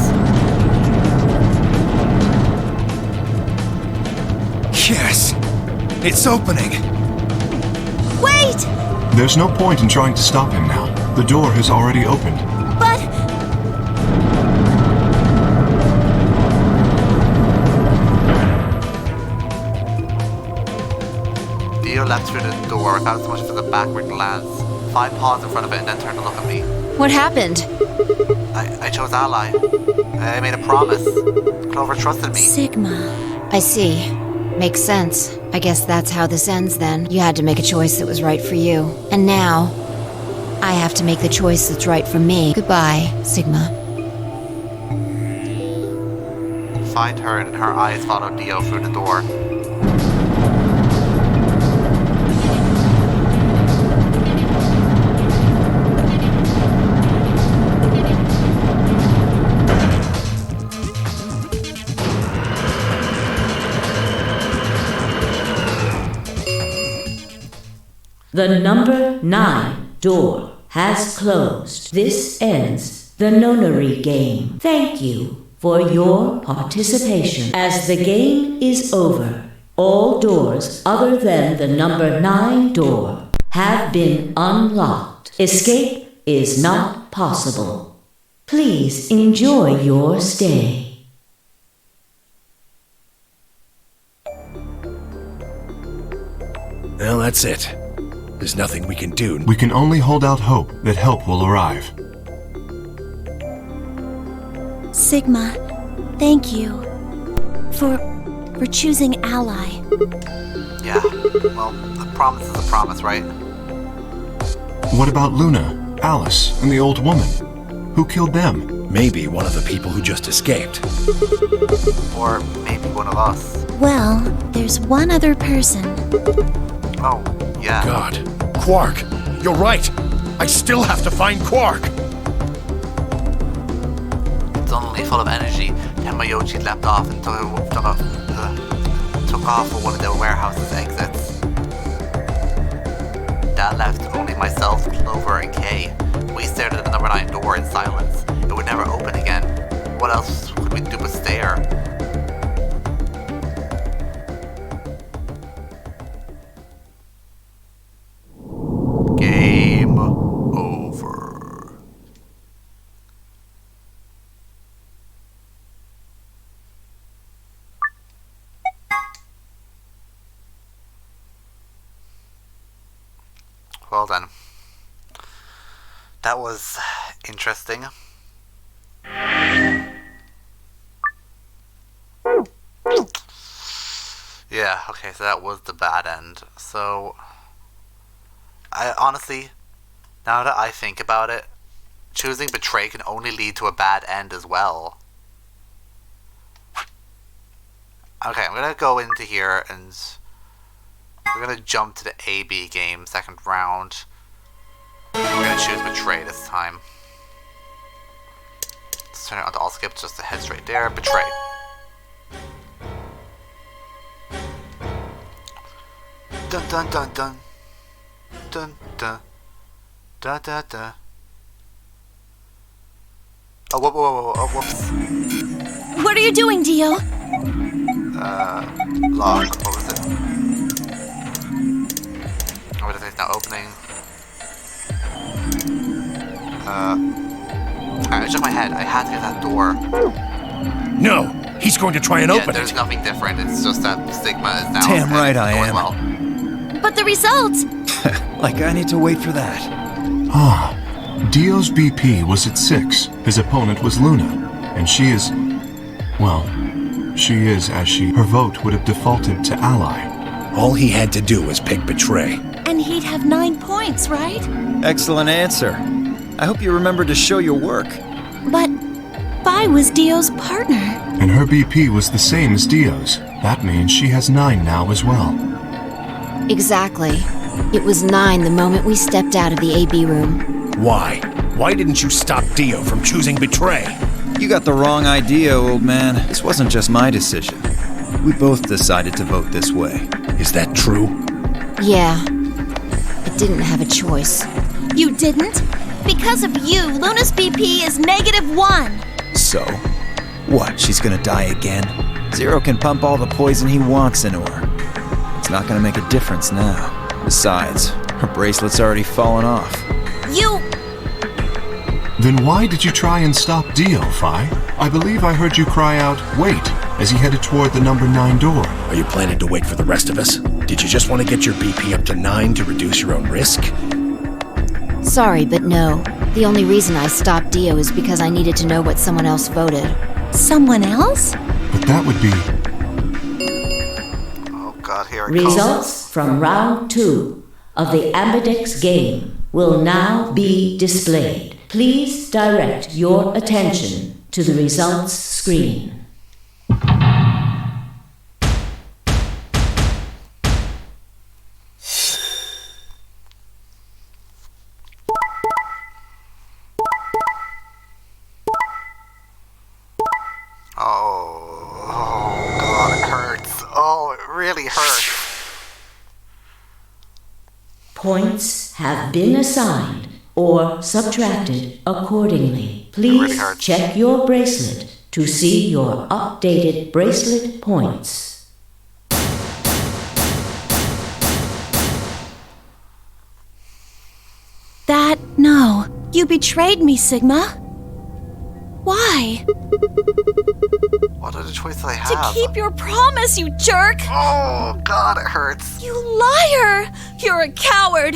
Yes! It's opening! Wait! There's no point in trying to stop him now. The door has already opened. But... Dio leapt through the door without so much as a backward glance. Vi paused in front of it and then turned to look at me. What happened? I chose Ally. I made a promise. Clover trusted me. Sigma. I see. Makes sense. I guess that's how this ends then. You had to make a choice that was right for you. And now, I have to make the choice that's right for me. Goodbye, Sigma. Find her and her eyes followed Dio through the door. The number 9 door has closed. This ends the nonary game. Thank you for your participation. As the game is over, all doors other than the number 9 door have been unlocked. Escape is not possible. Please enjoy your stay. Well, that's it. There's nothing we can do. We can only hold out hope that help will arrive. Sigma, thank you. For choosing Ally. Yeah, well, a promise is a promise, right? What about Luna, Alice, and the old woman? Who killed them? Maybe one of the people who just escaped. Or maybe one of us. Well, there's one other person. Oh, yeah. God. Quark! You're right! I still have to find Quark! Suddenly full of energy, Tenmayoshi leapt off and took off for one of the warehouse's exits. That left only myself, Clover, and Kay. We stared at the number 9 door in silence. It would never open again. What else could we do but stare? Game over. Well then. That was interesting. Yeah, okay, so that was the bad end. So, I honestly, now that I think about it, choosing betray can only lead to a bad end as well. Okay, I'm gonna go into here and we're gonna jump to the AB game, second round. We're gonna choose betray this time. Let's turn it on to all skip just to head straight there. Betray. Dun dun dun dun. Dun dun. Da da da. Oh, whoa, oh, whoops. What are you doing, Dio? Log. What was it? Oh, what is it now? Opening. I shook my head. I had to get that door. No! He's going to try and open there's it! nothing different. It's just that Sigma is now. Damn right I going am. Well. But the results! Like I need to wait for that. Ah, Dio's BP was at 6. His opponent was Luna, and she is... well, she is as her vote would have defaulted to Ally. All he had to do was pick betray. And he'd have 9 points, right? Excellent answer. I hope you remember to show your work. But Vi was Dio's partner. And her BP was the same as Dio's. That means she has 9 now as well. Exactly. It was 9 the moment we stepped out of the AB room. Why? Why didn't you stop Dio from choosing betray? You got the wrong idea, old man. This wasn't just my decision. We both decided to vote this way. Is that true? Yeah. I didn't have a choice. You didn't? Because of you, Luna's BP is -1. So? What, she's gonna die again? Zero can pump all the poison he wants into her. It's not gonna make a difference now. Besides, her bracelet's already fallen off. You... Then why did you try and stop Dio, Fi? I believe I heard you cry out, "Wait," as he headed toward the number 9 door. Are you planning to wait for the rest of us? Did you just want to get your BP up to 9 to reduce your own risk? Sorry, but no. The only reason I stopped Dio is because I needed to know what someone else voted. Someone else? But that would be... Oh god, here it comes. Results from round 2 of the Ambidex game will now be displayed. Please direct your attention to the results screen. Oh god, it hurts. Oh, it really hurts. Points have been assigned or subtracted accordingly. really Please hurts. check your bracelet to see your updated bracelet points. No. You betrayed me, Sigma. Why? What other choice I To have? keep your promise, you jerk! Oh god, it hurts. You liar! You're a coward!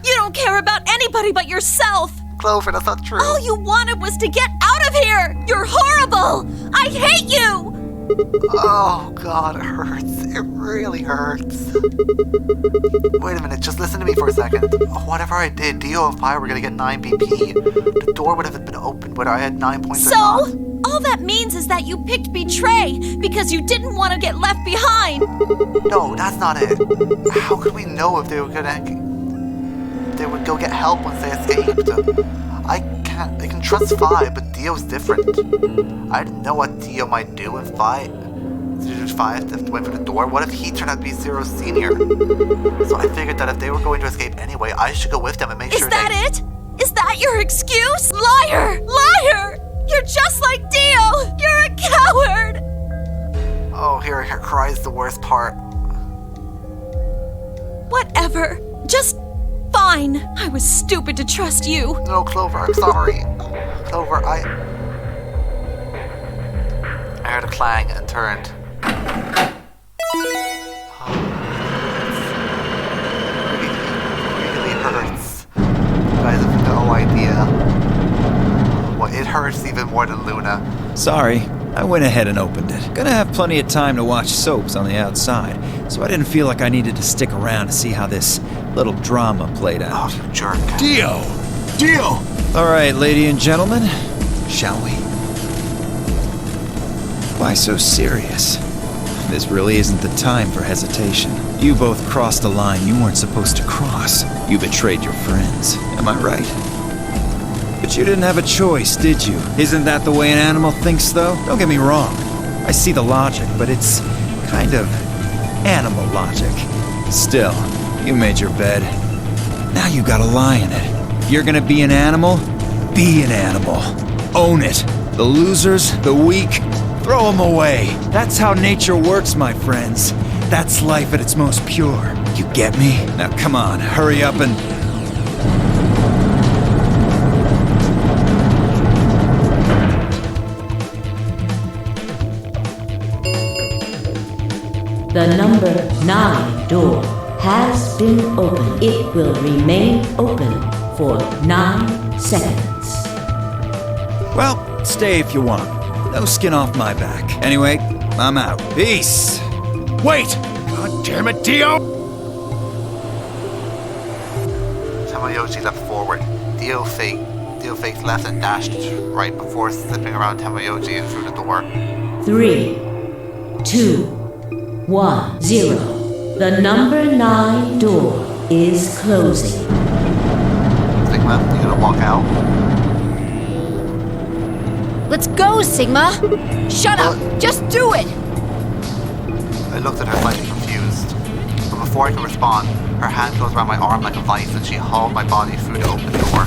You don't care about anybody but yourself! Clover, that's not true. All you wanted was to get out of here! You're horrible! I hate you! Oh god, it hurts. It really hurts. Wait a minute, just listen to me for a second. Whatever I did, Dio and I were gonna get 9 BP. The door would have been open whether I had 9 points or not. So, all that means is that you picked Betray because you didn't want to get left behind. No, that's not it. How could we know if they would go get help once they escaped? I can trust Vi, but Dio's different. I didn't know what Dio might do if Vi went for the door. What if he turned out to be Zero Senior? So I figured that if they were going to escape anyway, I should go with them and make sure Is that it? Is that your excuse? Liar! Liar! You're just like Dio! You're a coward! Oh, here cries the worst part. Whatever. Just fine. I was stupid to trust you. No, Clover, I'm sorry. Clover, I heard a clang and turned. It really hurts. You guys have no idea. Well, it hurts even more than Luna. Sorry, I went ahead and opened it. Gonna have plenty of time to watch soaps on the outside, so I didn't feel like I needed to stick around to see how this little drama played out. Oh, you jerk. Dio! Dio! Alright, lady and gentlemen, shall we? Why so serious? This really isn't the time for hesitation. You both crossed a line you weren't supposed to cross. You betrayed your friends, am I right? But you didn't have a choice, did you? Isn't that the way an animal thinks, though? Don't get me wrong. I see the logic, but it's kind of animal logic. Still, you made your bed. Now you gotta lie in it. If you're gonna be an animal, be an animal. Own it. The losers, the weak, throw them away. That's how nature works, my friends. That's life at its most pure. You get me? Now come on, hurry up and... The number 9 door has been opened. It will remain open for 9 seconds. Well, stay if you want. No skin off my back. Anyway, I'm out. Peace! Wait! God damn it, Dio! Tamayoshi leapt forward. Dio faked left and dashed right before slipping around Tamayoshi and through the door. 3, 2, 1, 0. The number 9 door is closing. Sigma, you gonna walk out? Let's go, Sigma! Shut up! Just do it! I looked at her slightly confused. But before I could respond, her hand closed around my arm like a vice and she hauled my body through the open door.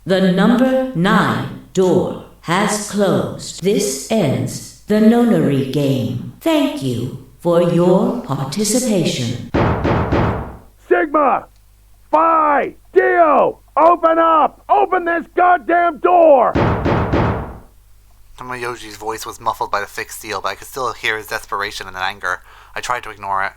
The number 9 door has closed. This ends the nonary game. Thank you for your participation. Sigma! Phi! Dio! Open up! Open this goddamn door! Tomoyoshi's voice was muffled by the thick steel, but I could still hear his desperation and anger. I tried to ignore it.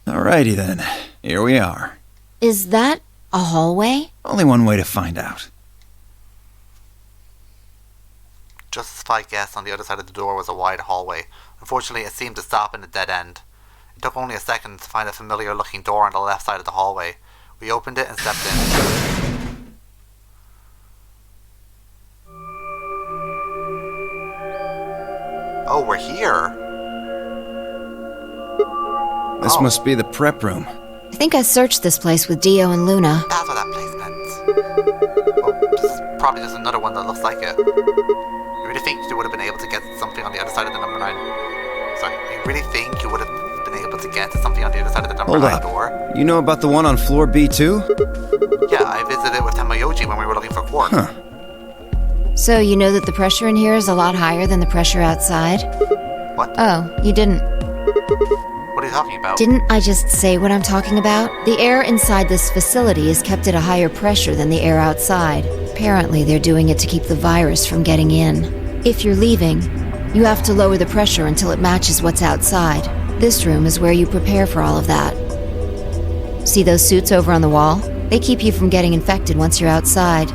Alrighty then, here we are. Is that a hallway? Only one way to find out. Just as I guessed, on the other side of the door was a wide hallway. Unfortunately, it seemed to stop in a dead end. It took only a second to find a familiar-looking door on the left side of the hallway. We opened it and stepped in. Oh, we're here. This must be the prep room. I think I searched this place with Dio and Luna. That's what that place meant. Well, this is probably just another one that looks like it. You really think you would have been able to get something on the other side of the number 9? Sorry, you really think you would have been able to get to something on the other side of the number 9 door? You know about the one on floor B2? Yeah, I visited it with Tamayoji when we were looking for quark. Huh. So you know that the pressure in here is a lot higher than the pressure outside? What? Oh, you didn't. What are you talking about? Didn't I just say what I'm talking about? The air inside this facility is kept at a higher pressure than the air outside. Apparently, they're doing it to keep the virus from getting in. If you're leaving, you have to lower the pressure until it matches what's outside. This room is where you prepare for all of that. See those suits over on the wall? They keep you from getting infected once you're outside.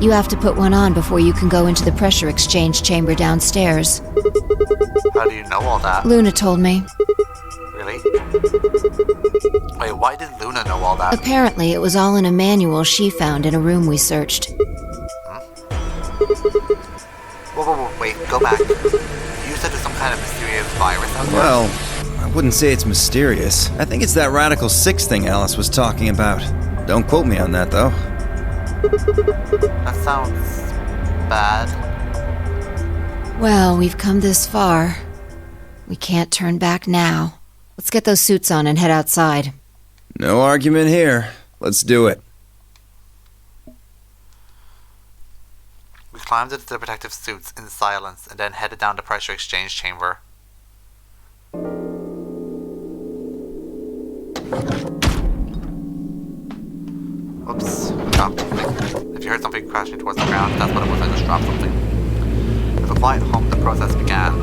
You have to put one on before you can go into the pressure exchange chamber downstairs. How do you know all that? Luna told me. Really? Wait, why did Luna know all that? Apparently, it was all in a manual she found in a room we searched. Whoa, wait, go back. You said there's some kind of mysterious virus out there? Well, I wouldn't say it's mysterious. I think it's that Radical 6 thing Alice was talking about. Don't quote me on that, though. That sounds bad. Well, we've come this far. We can't turn back now. Let's get those suits on and head outside. No argument here. Let's do it. We climbed into the protective suits in silence and then headed down the pressure exchange chamber. Oops. Oh. If you heard something crashing towards the ground, that's what it was. I just dropped something. With a quiet hum, the process began.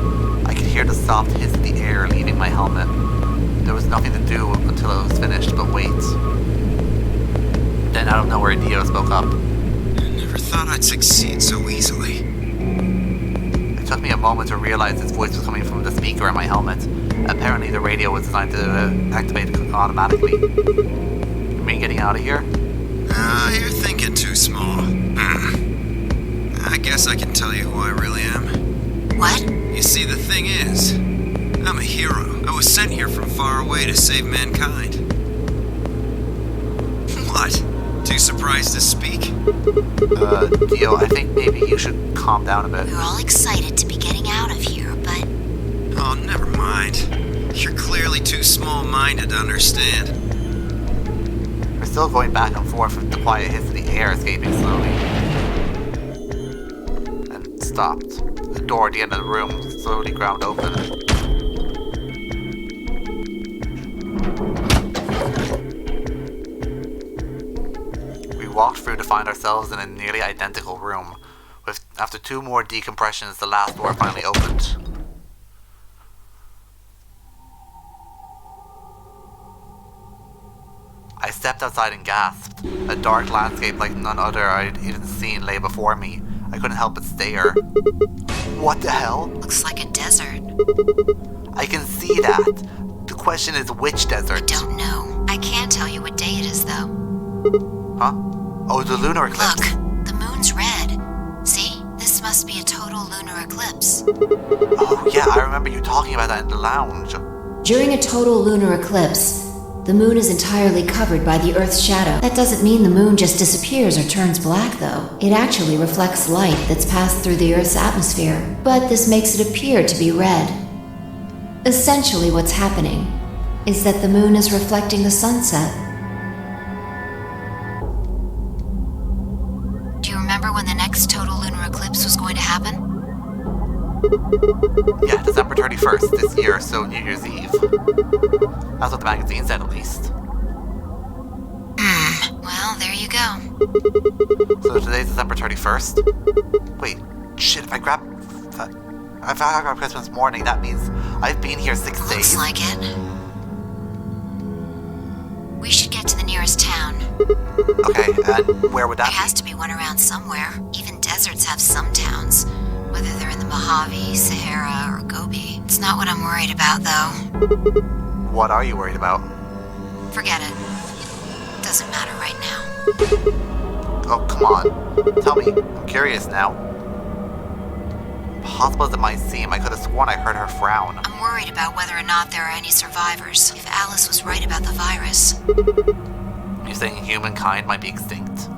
I could hear the soft hiss of the air leaving my helmet. There was nothing to do until it was finished, but wait. Then out of nowhere, Dio spoke up. I never thought I'd succeed so easily. It took me a moment to realize his voice was coming from the speaker in my helmet. Apparently the radio was designed to activate automatically. You mean getting out of here? You're thinking too small. I guess I can tell you who I really am. What? You see, the thing is, I'm a hero. I was sent here from far away to save mankind. What? Too surprised to speak? Dio, I think maybe you should calm down a bit. We're all excited to be getting out of here, but... Oh, never mind. You're clearly too small-minded to understand. We're still going back and forth with the quiet hiss of the air escaping slowly. And stopped. The door at the end of the room slowly ground open. We walked through to find ourselves in a nearly identical room. After 2 more decompressions, the last door finally opened. I stepped outside and gasped. A dark landscape like none other I'd even seen lay before me. I couldn't help but stare. What the hell? Looks like a desert. I can see that. The question is which desert? I don't know. I can't tell you what day it is, though. Huh? Oh, the lunar eclipse. Look, the moon's red. See? This must be a total lunar eclipse. Oh, yeah, I remember you talking about that in the lounge. During a total lunar eclipse, the moon is entirely covered by the Earth's shadow. That doesn't mean the moon just disappears or turns black, though. It actually reflects light that's passed through the Earth's atmosphere, but this makes it appear to be red. Essentially, what's happening is that the moon is reflecting the sunset. Do you remember when the next total lunar eclipse was going to happen? Yeah, December 31st this year, so New Year's Eve. That's what the magazine said, at least. Well, there you go. So today's December 31st? Wait, shit, if I grab Christmas morning, that means I've been here 6 days. Looks like it. We should get to the nearest town. Okay, and where would that There has to be one around somewhere. Even deserts have some towns, whether they're in the Mojave, Sahara, or Gobi. It's not what I'm worried about, though. What are you worried about? Forget it. Doesn't matter right now. Oh, come on. Tell me. I'm curious now. impossible as it might seem, I could have sworn I heard her frown. I'm worried about whether or not there are any survivors. If Alice was right about the virus. You're saying humankind might be extinct?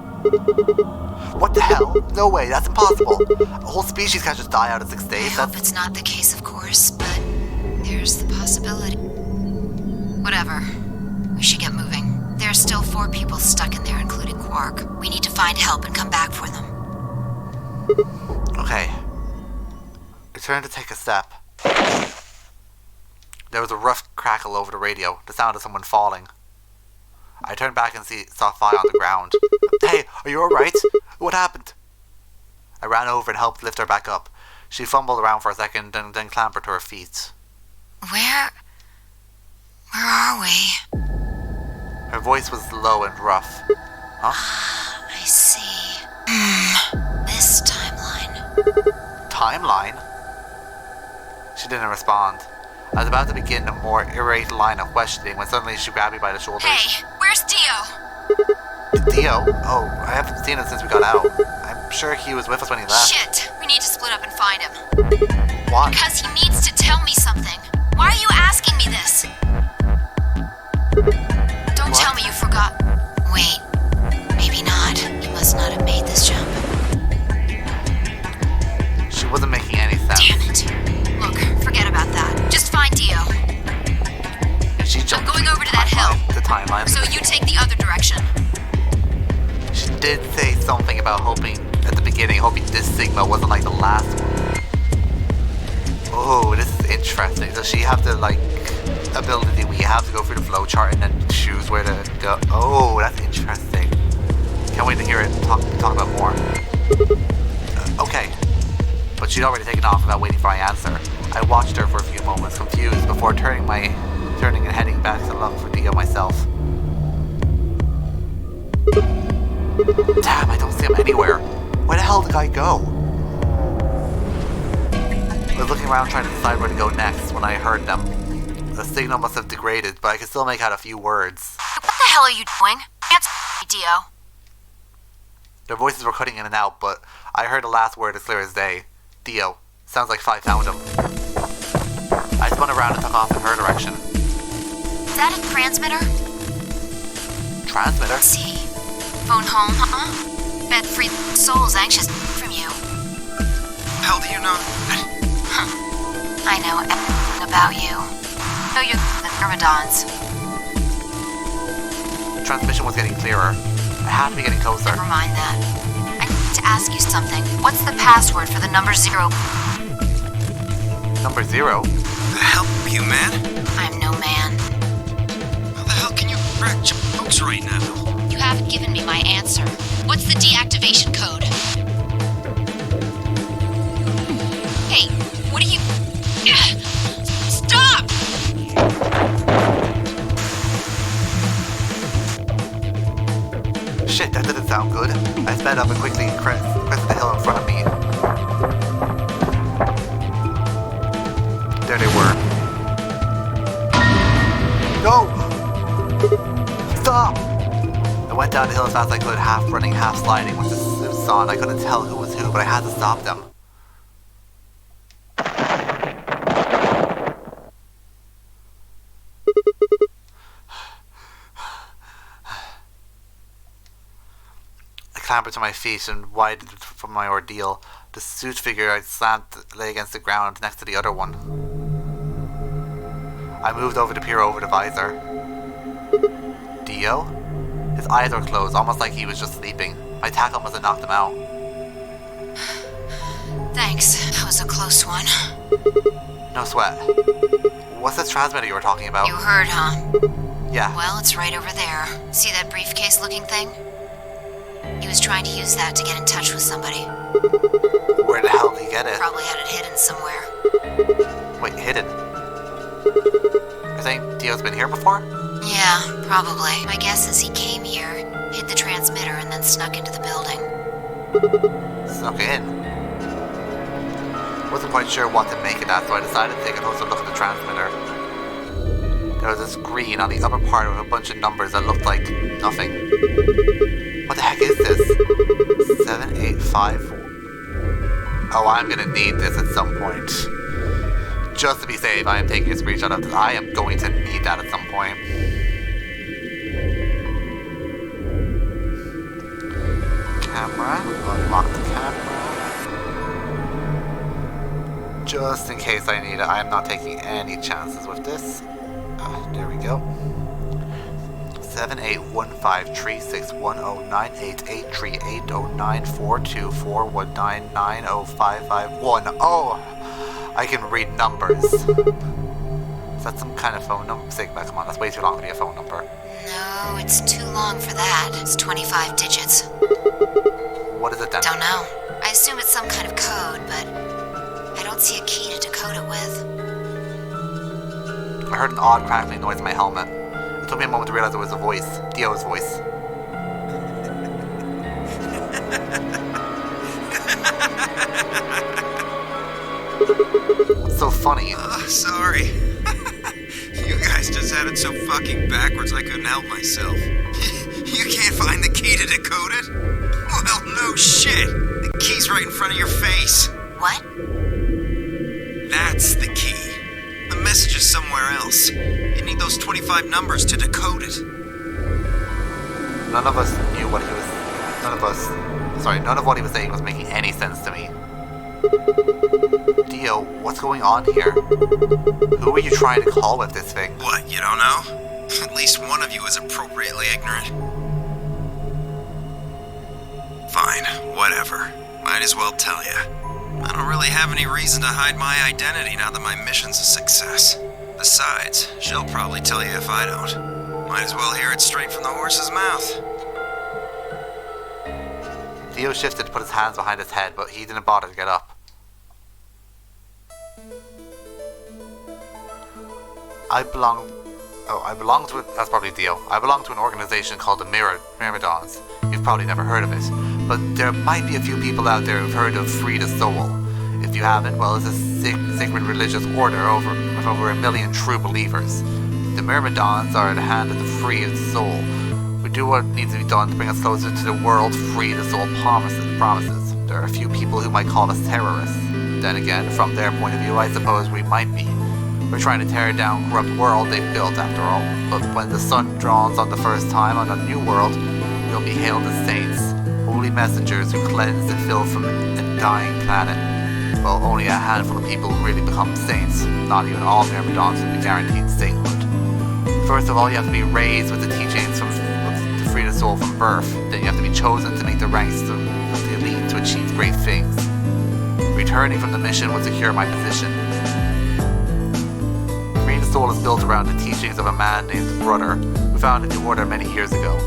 What the hell? No way, that's impossible. A whole species can't just die out in 6 days. I hope it's not the case, of course, but there's the possibility. Whatever. We should get moving. There are still 4 people stuck in there, including Quark. We need to find help and come back for them. Okay. I turned to take a step. There was a rough crackle over the radio, the sound of someone falling. I turned back and saw Fi on the ground. Hey, are you alright? What happened? I ran over and helped lift her back up. She fumbled around for a second and then clambered to her feet. Where are we? Her voice was low and rough. Huh? I see. This timeline. Timeline? She didn't respond. I was about to begin a more irate line of questioning when suddenly she grabbed me by the shoulders. Hey, where's Dio? Dio? Oh, I haven't seen him since we got out. I'm sure he was with us when he left. Shit! We need to split up and find him. Why? Because he needs to tell me something. Why are you asking me this? Don't tell me you forgot. Wait, maybe not. You must not have made this jump. She wasn't making any sense. Damn it. Look, forget about that. Just find Dio. She jumped. I'm going over to that hill. The timeline. So you take the other direction. She did say something about hoping this Sigma wasn't like the last one. Oh, this is interesting. Does she have the ability we have to go through the flowchart and then choose where to go? Oh, that's interesting. Can't wait to hear it talk about more. Okay. But she'd already taken off without waiting for my answer. I watched her for a few moments, confused, before turning and heading back to look for Dio myself. Damn, I don't see him anywhere. Where the hell did the guy go? I was looking around trying to decide where to go next when I heard them. The signal must have degraded, but I could still make out a few words. What the hell are you doing? Answer me, Dio. Their voices were cutting in and out, but I heard the last word as clear as day. Dio. Sounds like Fi found him. I spun around and took off in her direction. Is that a transmitter? Transmitter? Let's see. Phone home, huh? Bet free souls anxious from you. How do you know? I know everything about you. Know you're the Myrmidons. The transmission was getting clearer. I had to be getting closer. Never mind that. I need to ask you something. What's the password for the number 0? Number 0? The hell are you, man? I'm no man. How the hell can you crack jokes right now? You haven't given me my answer. What's the deactivation code? Hey, what are you... Stop! Shit, that didn't sound good. I sped up and quickly crested the hill in front of me. There they were. No! Stop! I went down the hill as fast as I could, half running, half sliding with the suits on. I couldn't tell who was who, but I had to stop them. I clambered to my feet and widened from my ordeal. The suit figure I slammed lay against the ground next to the other one. I moved over to peer over the visor. Dio? His eyes were closed, almost like he was just sleeping. My tackle must have knocked him out. Thanks. That was a close one. No sweat. What's this transmitter you were talking about? You heard, huh? Yeah. Well, it's right over there. See that briefcase-looking thing? He was trying to use that to get in touch with somebody. Where the hell did he get it? Probably had it hidden somewhere. Wait, hidden? You're saying Dio's been here before? Yeah, probably. My guess is he came here, hid the transmitter, and then snuck into the building. Snuck in? Wasn't quite sure what to make of that, so I decided to take a closer look at the transmitter. There was a screen on the upper part with a bunch of numbers that looked like nothing. What the heck is this? 785. Oh, I'm gonna need this at some point. Just to be safe, I am taking a screenshot of this. I am going to need that at some point. Camera. Unlock the camera. Just in case I need it. I am not taking any chances with this. There we go. 78153610988388094241990551. Oh, I can read numbers. Is that some kind of phone number? Sigma, come on, that's way too long to be a phone number. No, it's too long for that. It's 25 digits. What is it then? Don't know. I assume it's some kind of code, but I don't see a key to decode it with. I heard an odd crackling noise in my helmet. It took me a moment to realize it was a voice. Dio's voice. What's so funny? Sorry. You guys just had it so fucking backwards I couldn't help myself. You can't find the key to decode it? Well, no shit. The key's right in front of your face. What? That's the key. The message is somewhere else. You need those 25 numbers to decode it. None of us knew what he was... None of what he was saying was making any sense to me. Dio, what's going on here? Who are you trying to call with this thing? What, you don't know? At least one of you is appropriately ignorant. Fine, whatever. Might as well tell you. I don't really have any reason to hide my identity now that my mission's a success. Besides, she'll probably tell you if I don't. Might as well hear it straight from the horse's mouth. Dio shifted to put his hands behind his head, but he didn't bother to get up. I belong to... That's probably Dio. I belong to an organization called the Myrmidons. You've probably never heard of it. But there might be a few people out there who've heard of Free the Soul. If you haven't, well, it's a sacred religious order with over 1 million true believers. The Myrmidons are the hand of the free of the soul. We do what needs to be done to bring us closer to the world free the soul promises. There are a few people who might call us terrorists. Then again, from their point of view, I suppose we might be. We're trying to tear down the corrupt world they've built, after all. But when the sun dawns on the first time on a new world, we'll be hailed as saints, holy messengers who cleanse the filth from a dying planet. Well, only a handful of people really become saints. Not even all Myrmidons will be guaranteed sainthood. First of all, you have to be raised with the teachings to free the soul from birth. Then you have to be chosen to make the ranks of the elite to achieve great things. Returning from the mission would secure my position. Free the soul is built around the teachings of a man named Brother, who founded the order many years ago.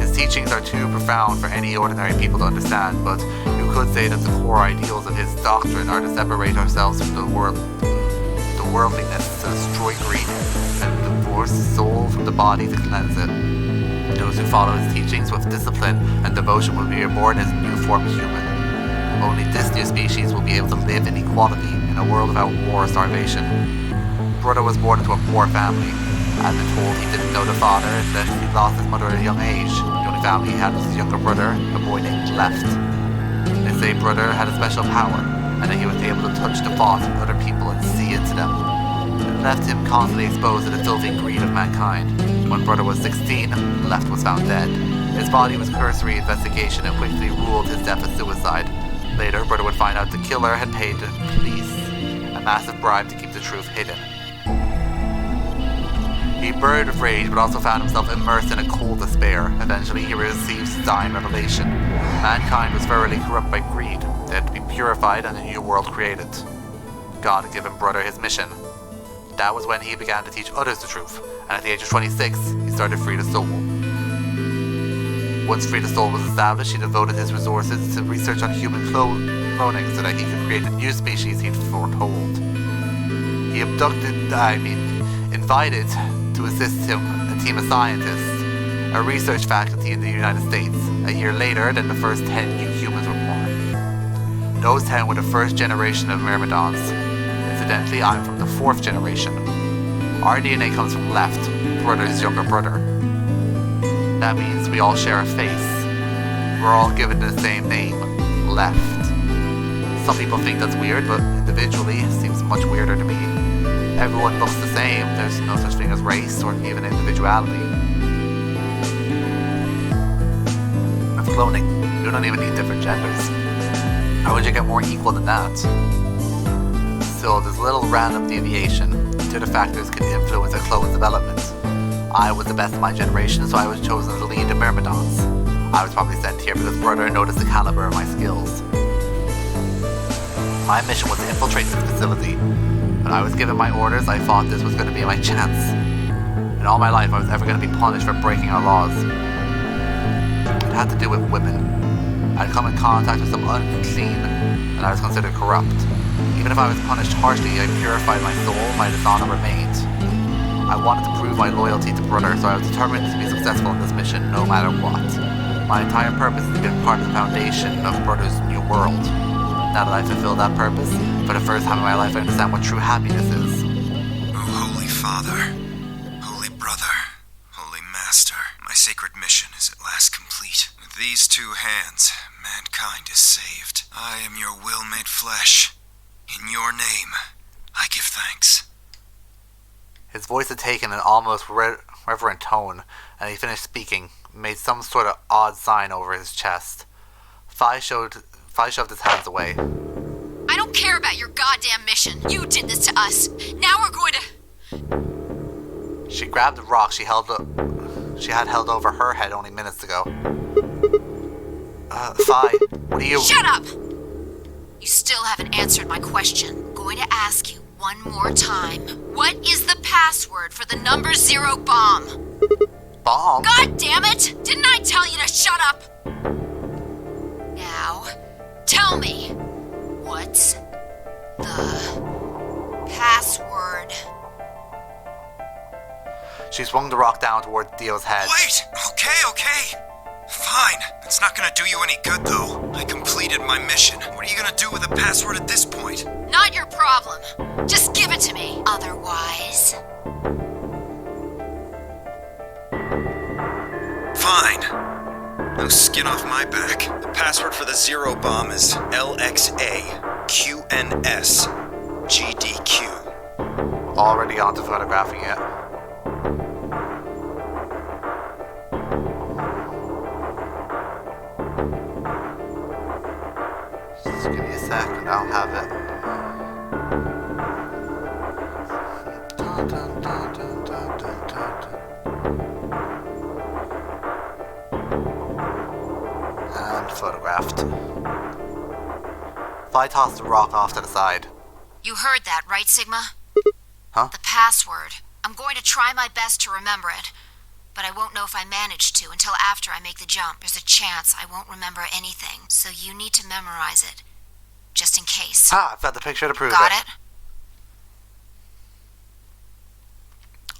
His teachings are too profound for any ordinary people to understand, but you could say that the core ideals of his doctrine are to separate ourselves from the worldliness, to destroy greed, and divorce the soul from the body to cleanse it. Those who follow his teachings with discipline and devotion will be reborn as a new form of human. Only this new species will be able to live in equality in a world without war or starvation. Brother was born into a poor family. I've been told he didn't know the father and that he lost his mother at a young age. The only family he had was his younger brother, a boy named Left. They say Brother had a special power, and that he was able to touch the thoughts of other people and see into them. It left him constantly exposed to the filthy greed of mankind. When Brother was 16, Left was found dead. His body was cursory investigation and quickly ruled his death as suicide. Later, Brother would find out the killer had paid the police a massive bribe to keep the truth hidden. He burned with rage, but also found himself immersed in a cold despair. Eventually, he received his dying revelation. Mankind was thoroughly corrupt by greed. They had to be purified and a new world created. God had given Brother his mission. That was when he began to teach others the truth, and at the age of 26, he started Free the Soul. Once Free the Soul was established, he devoted his resources to research on human cloning so that he could create a new species he'd foretold. He invited to assist him a team of scientists, a research faculty in the United States. A year later, then the first 10 new humans were born. Those 10 were the first generation of Myrmidons. Incidentally, I'm from the 4th generation. Our DNA comes from Left, Brother's younger brother. That means we all share a face. We're all given the same name, Left. Some people think that's weird, but individually it seems much weirder to me. Everyone looks the same. There's no such thing as race or even individuality. With cloning, you don't even need different genders. How would you get more equal than that? Still, there's little random deviation. Two other factors can influence a clone's development. I was the best of my generation, so I was chosen to lead the Myrmidons. I was probably sent here because Brother noticed the caliber of my skills. My mission was to infiltrate this facility. When I was given my orders, I thought this was going to be my chance. In all my life, I was ever going to be punished for breaking our laws. It had to do with women. I'd come in contact with some unclean, and I was considered corrupt. Even if I was punished harshly, I purified my soul, my dishonor remained. I wanted to prove my loyalty to Brother, so I was determined to be successful in this mission, no matter what. My entire purpose is to be part of the foundation of Brother's new world. Now that I've fulfilled that purpose, for the first time in my life I understand what true happiness is. Oh, Holy Father, Holy Brother, Holy Master, my sacred mission is at last complete. With these two hands, mankind is saved. I am your will made flesh. In your name, I give thanks. His voice had taken an almost reverent tone, and he finished speaking, made some sort of odd sign over his chest. Phi shoved his hands away. I don't care about your goddamn mission. You did this to us. Now we're going to... She grabbed the rock she had held over her head only minutes ago. Phi, what are you... Shut up! You still haven't answered my question. I'm going to ask you one more time. What is the password for the number 0 bomb? Bomb? God damn it! Didn't I tell you to shut up? Now, tell me, what's the password? She swung the rock down toward Dio's head. Wait! Okay. Fine. It's not gonna do you any good, though. I completed my mission. What are you gonna do with the password at this point? Not your problem. Just give it to me. Otherwise... Fine. No skin off my back. The password for the 0 bomb is LXA-QNS-GDQ. Already on to photographing it. Just give me a second, I'll have it. Dun, dun, dun, dun, dun, dun, dun. And photographed. Phi tossed the rock off to the side. You heard that, right, Sigma? Huh? The password. I'm going to try my best to remember it, but I won't know if I manage to until after I make the jump. There's a chance I won't remember anything, so you need to memorize it, just in case. I've got the picture to prove Got it?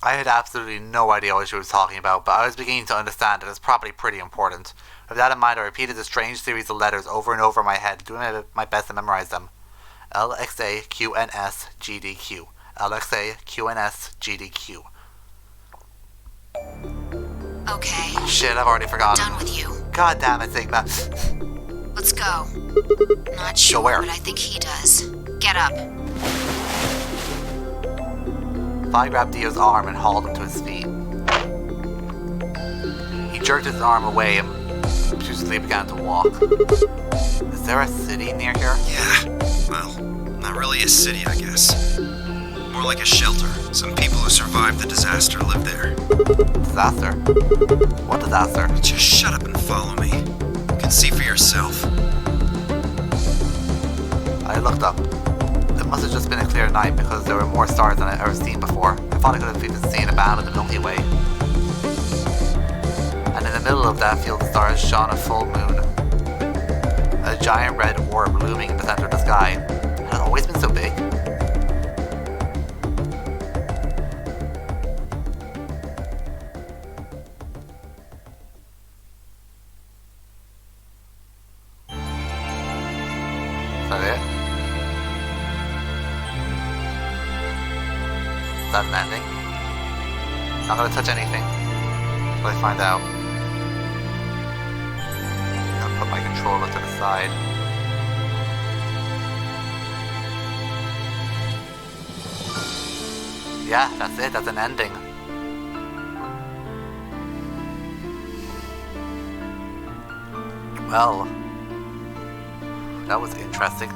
I had absolutely no idea what she was talking about, but I was beginning to understand that it's probably pretty important. With that in mind, I repeated the strange series of letters over and over in my head, doing my best to memorize them. LXA-QNS-GDQ. LXA-QNS-GDQ. Okay. Shit, I've already forgotten. Done with you. God damn it, Sigma. Let's go. Not sure, where? but I think he does. Get up. Phi grabbed Dio's arm and hauled him to his feet. He jerked his arm away and confusedly began to walk. Is there a city near here? Yeah. Well, not really a city, I guess. More like a shelter. Some people who survived the disaster live there. Disaster? What disaster? Just shut up and follow me. You can see for yourself. I looked up. It must have just been a clear night because there were more stars than I'd ever seen before. I thought I could have even seen a band of the Milky Way. And in the middle of that field of stars shone a full moon. A giant red orb looming in the center of the sky. Had it always been so big? Is that it? Is that an ending? Not gonna touch anything until I find out. I'm gonna put my controller to the side. yeah, that's it. That's an ending. Well, that was interesting.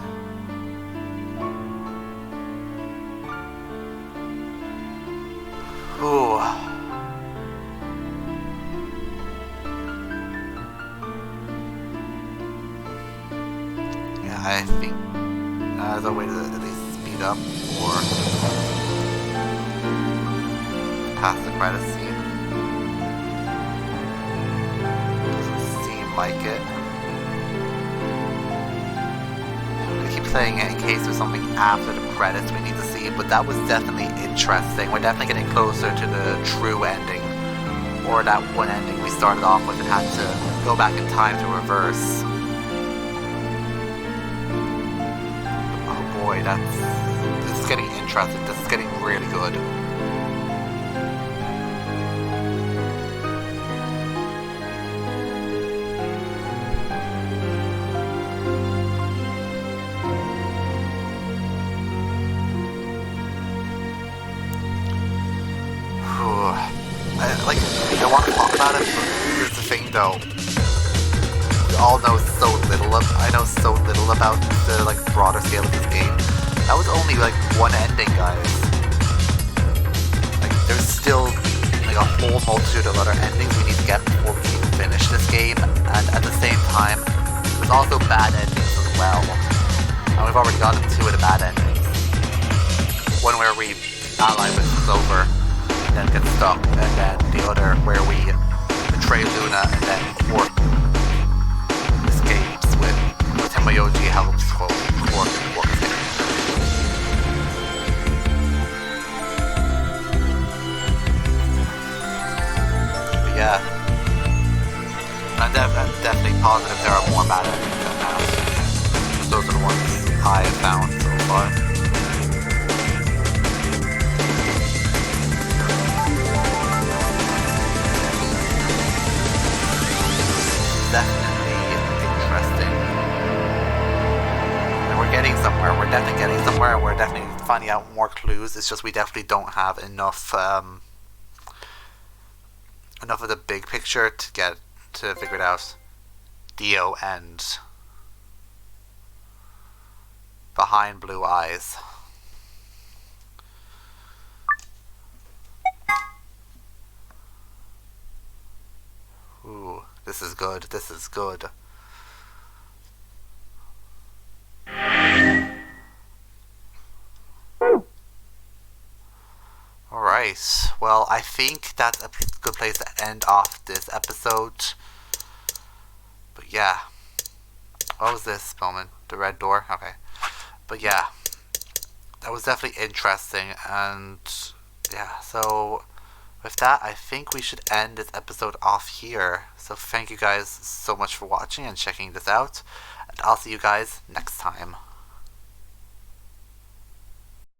Ooh. Yeah, I think there's a way to at least speed up or past the credits scene. Doesn't seem like it. I keep saying it in case there's something after the credits we need to see, but that was definitely interesting. We're definitely getting closer to the true ending, or that one ending we started off with and had to go back in time to reverse. Oh boy, this is getting interesting. This is getting really good. I want to talk about it, but here's the thing though. We all know so little I know so little about the broader scale of this game. That was only one ending, guys. There's still a whole multitude of other endings we need to get before we can finish this game, and at the same time, there's also bad endings as well. And we've already gotten two of the bad endings. One where we ally with Clover and then get stuck, and then the other where we betray Luna and then Quark escapes with Tenmayoji helps Quark escape. But yeah, I'm definitely positive there are more bad endings than that. Those are the ones I have found so far. Definitely interesting. And we're getting somewhere. We're definitely getting somewhere. We're definitely finding out more clues. It's just we definitely don't have enough enough of the big picture to figure it out. Dio and Behind Blue Eyes. Ooh. This is good. This is good. Alright. Well, I think that's a good place to end off this episode. But yeah. What was this moment? The red door? Okay. But yeah. That was definitely interesting. And yeah, so with that, I think we should end this episode off here. So thank you guys so much for watching and checking this out. And I'll see you guys next time.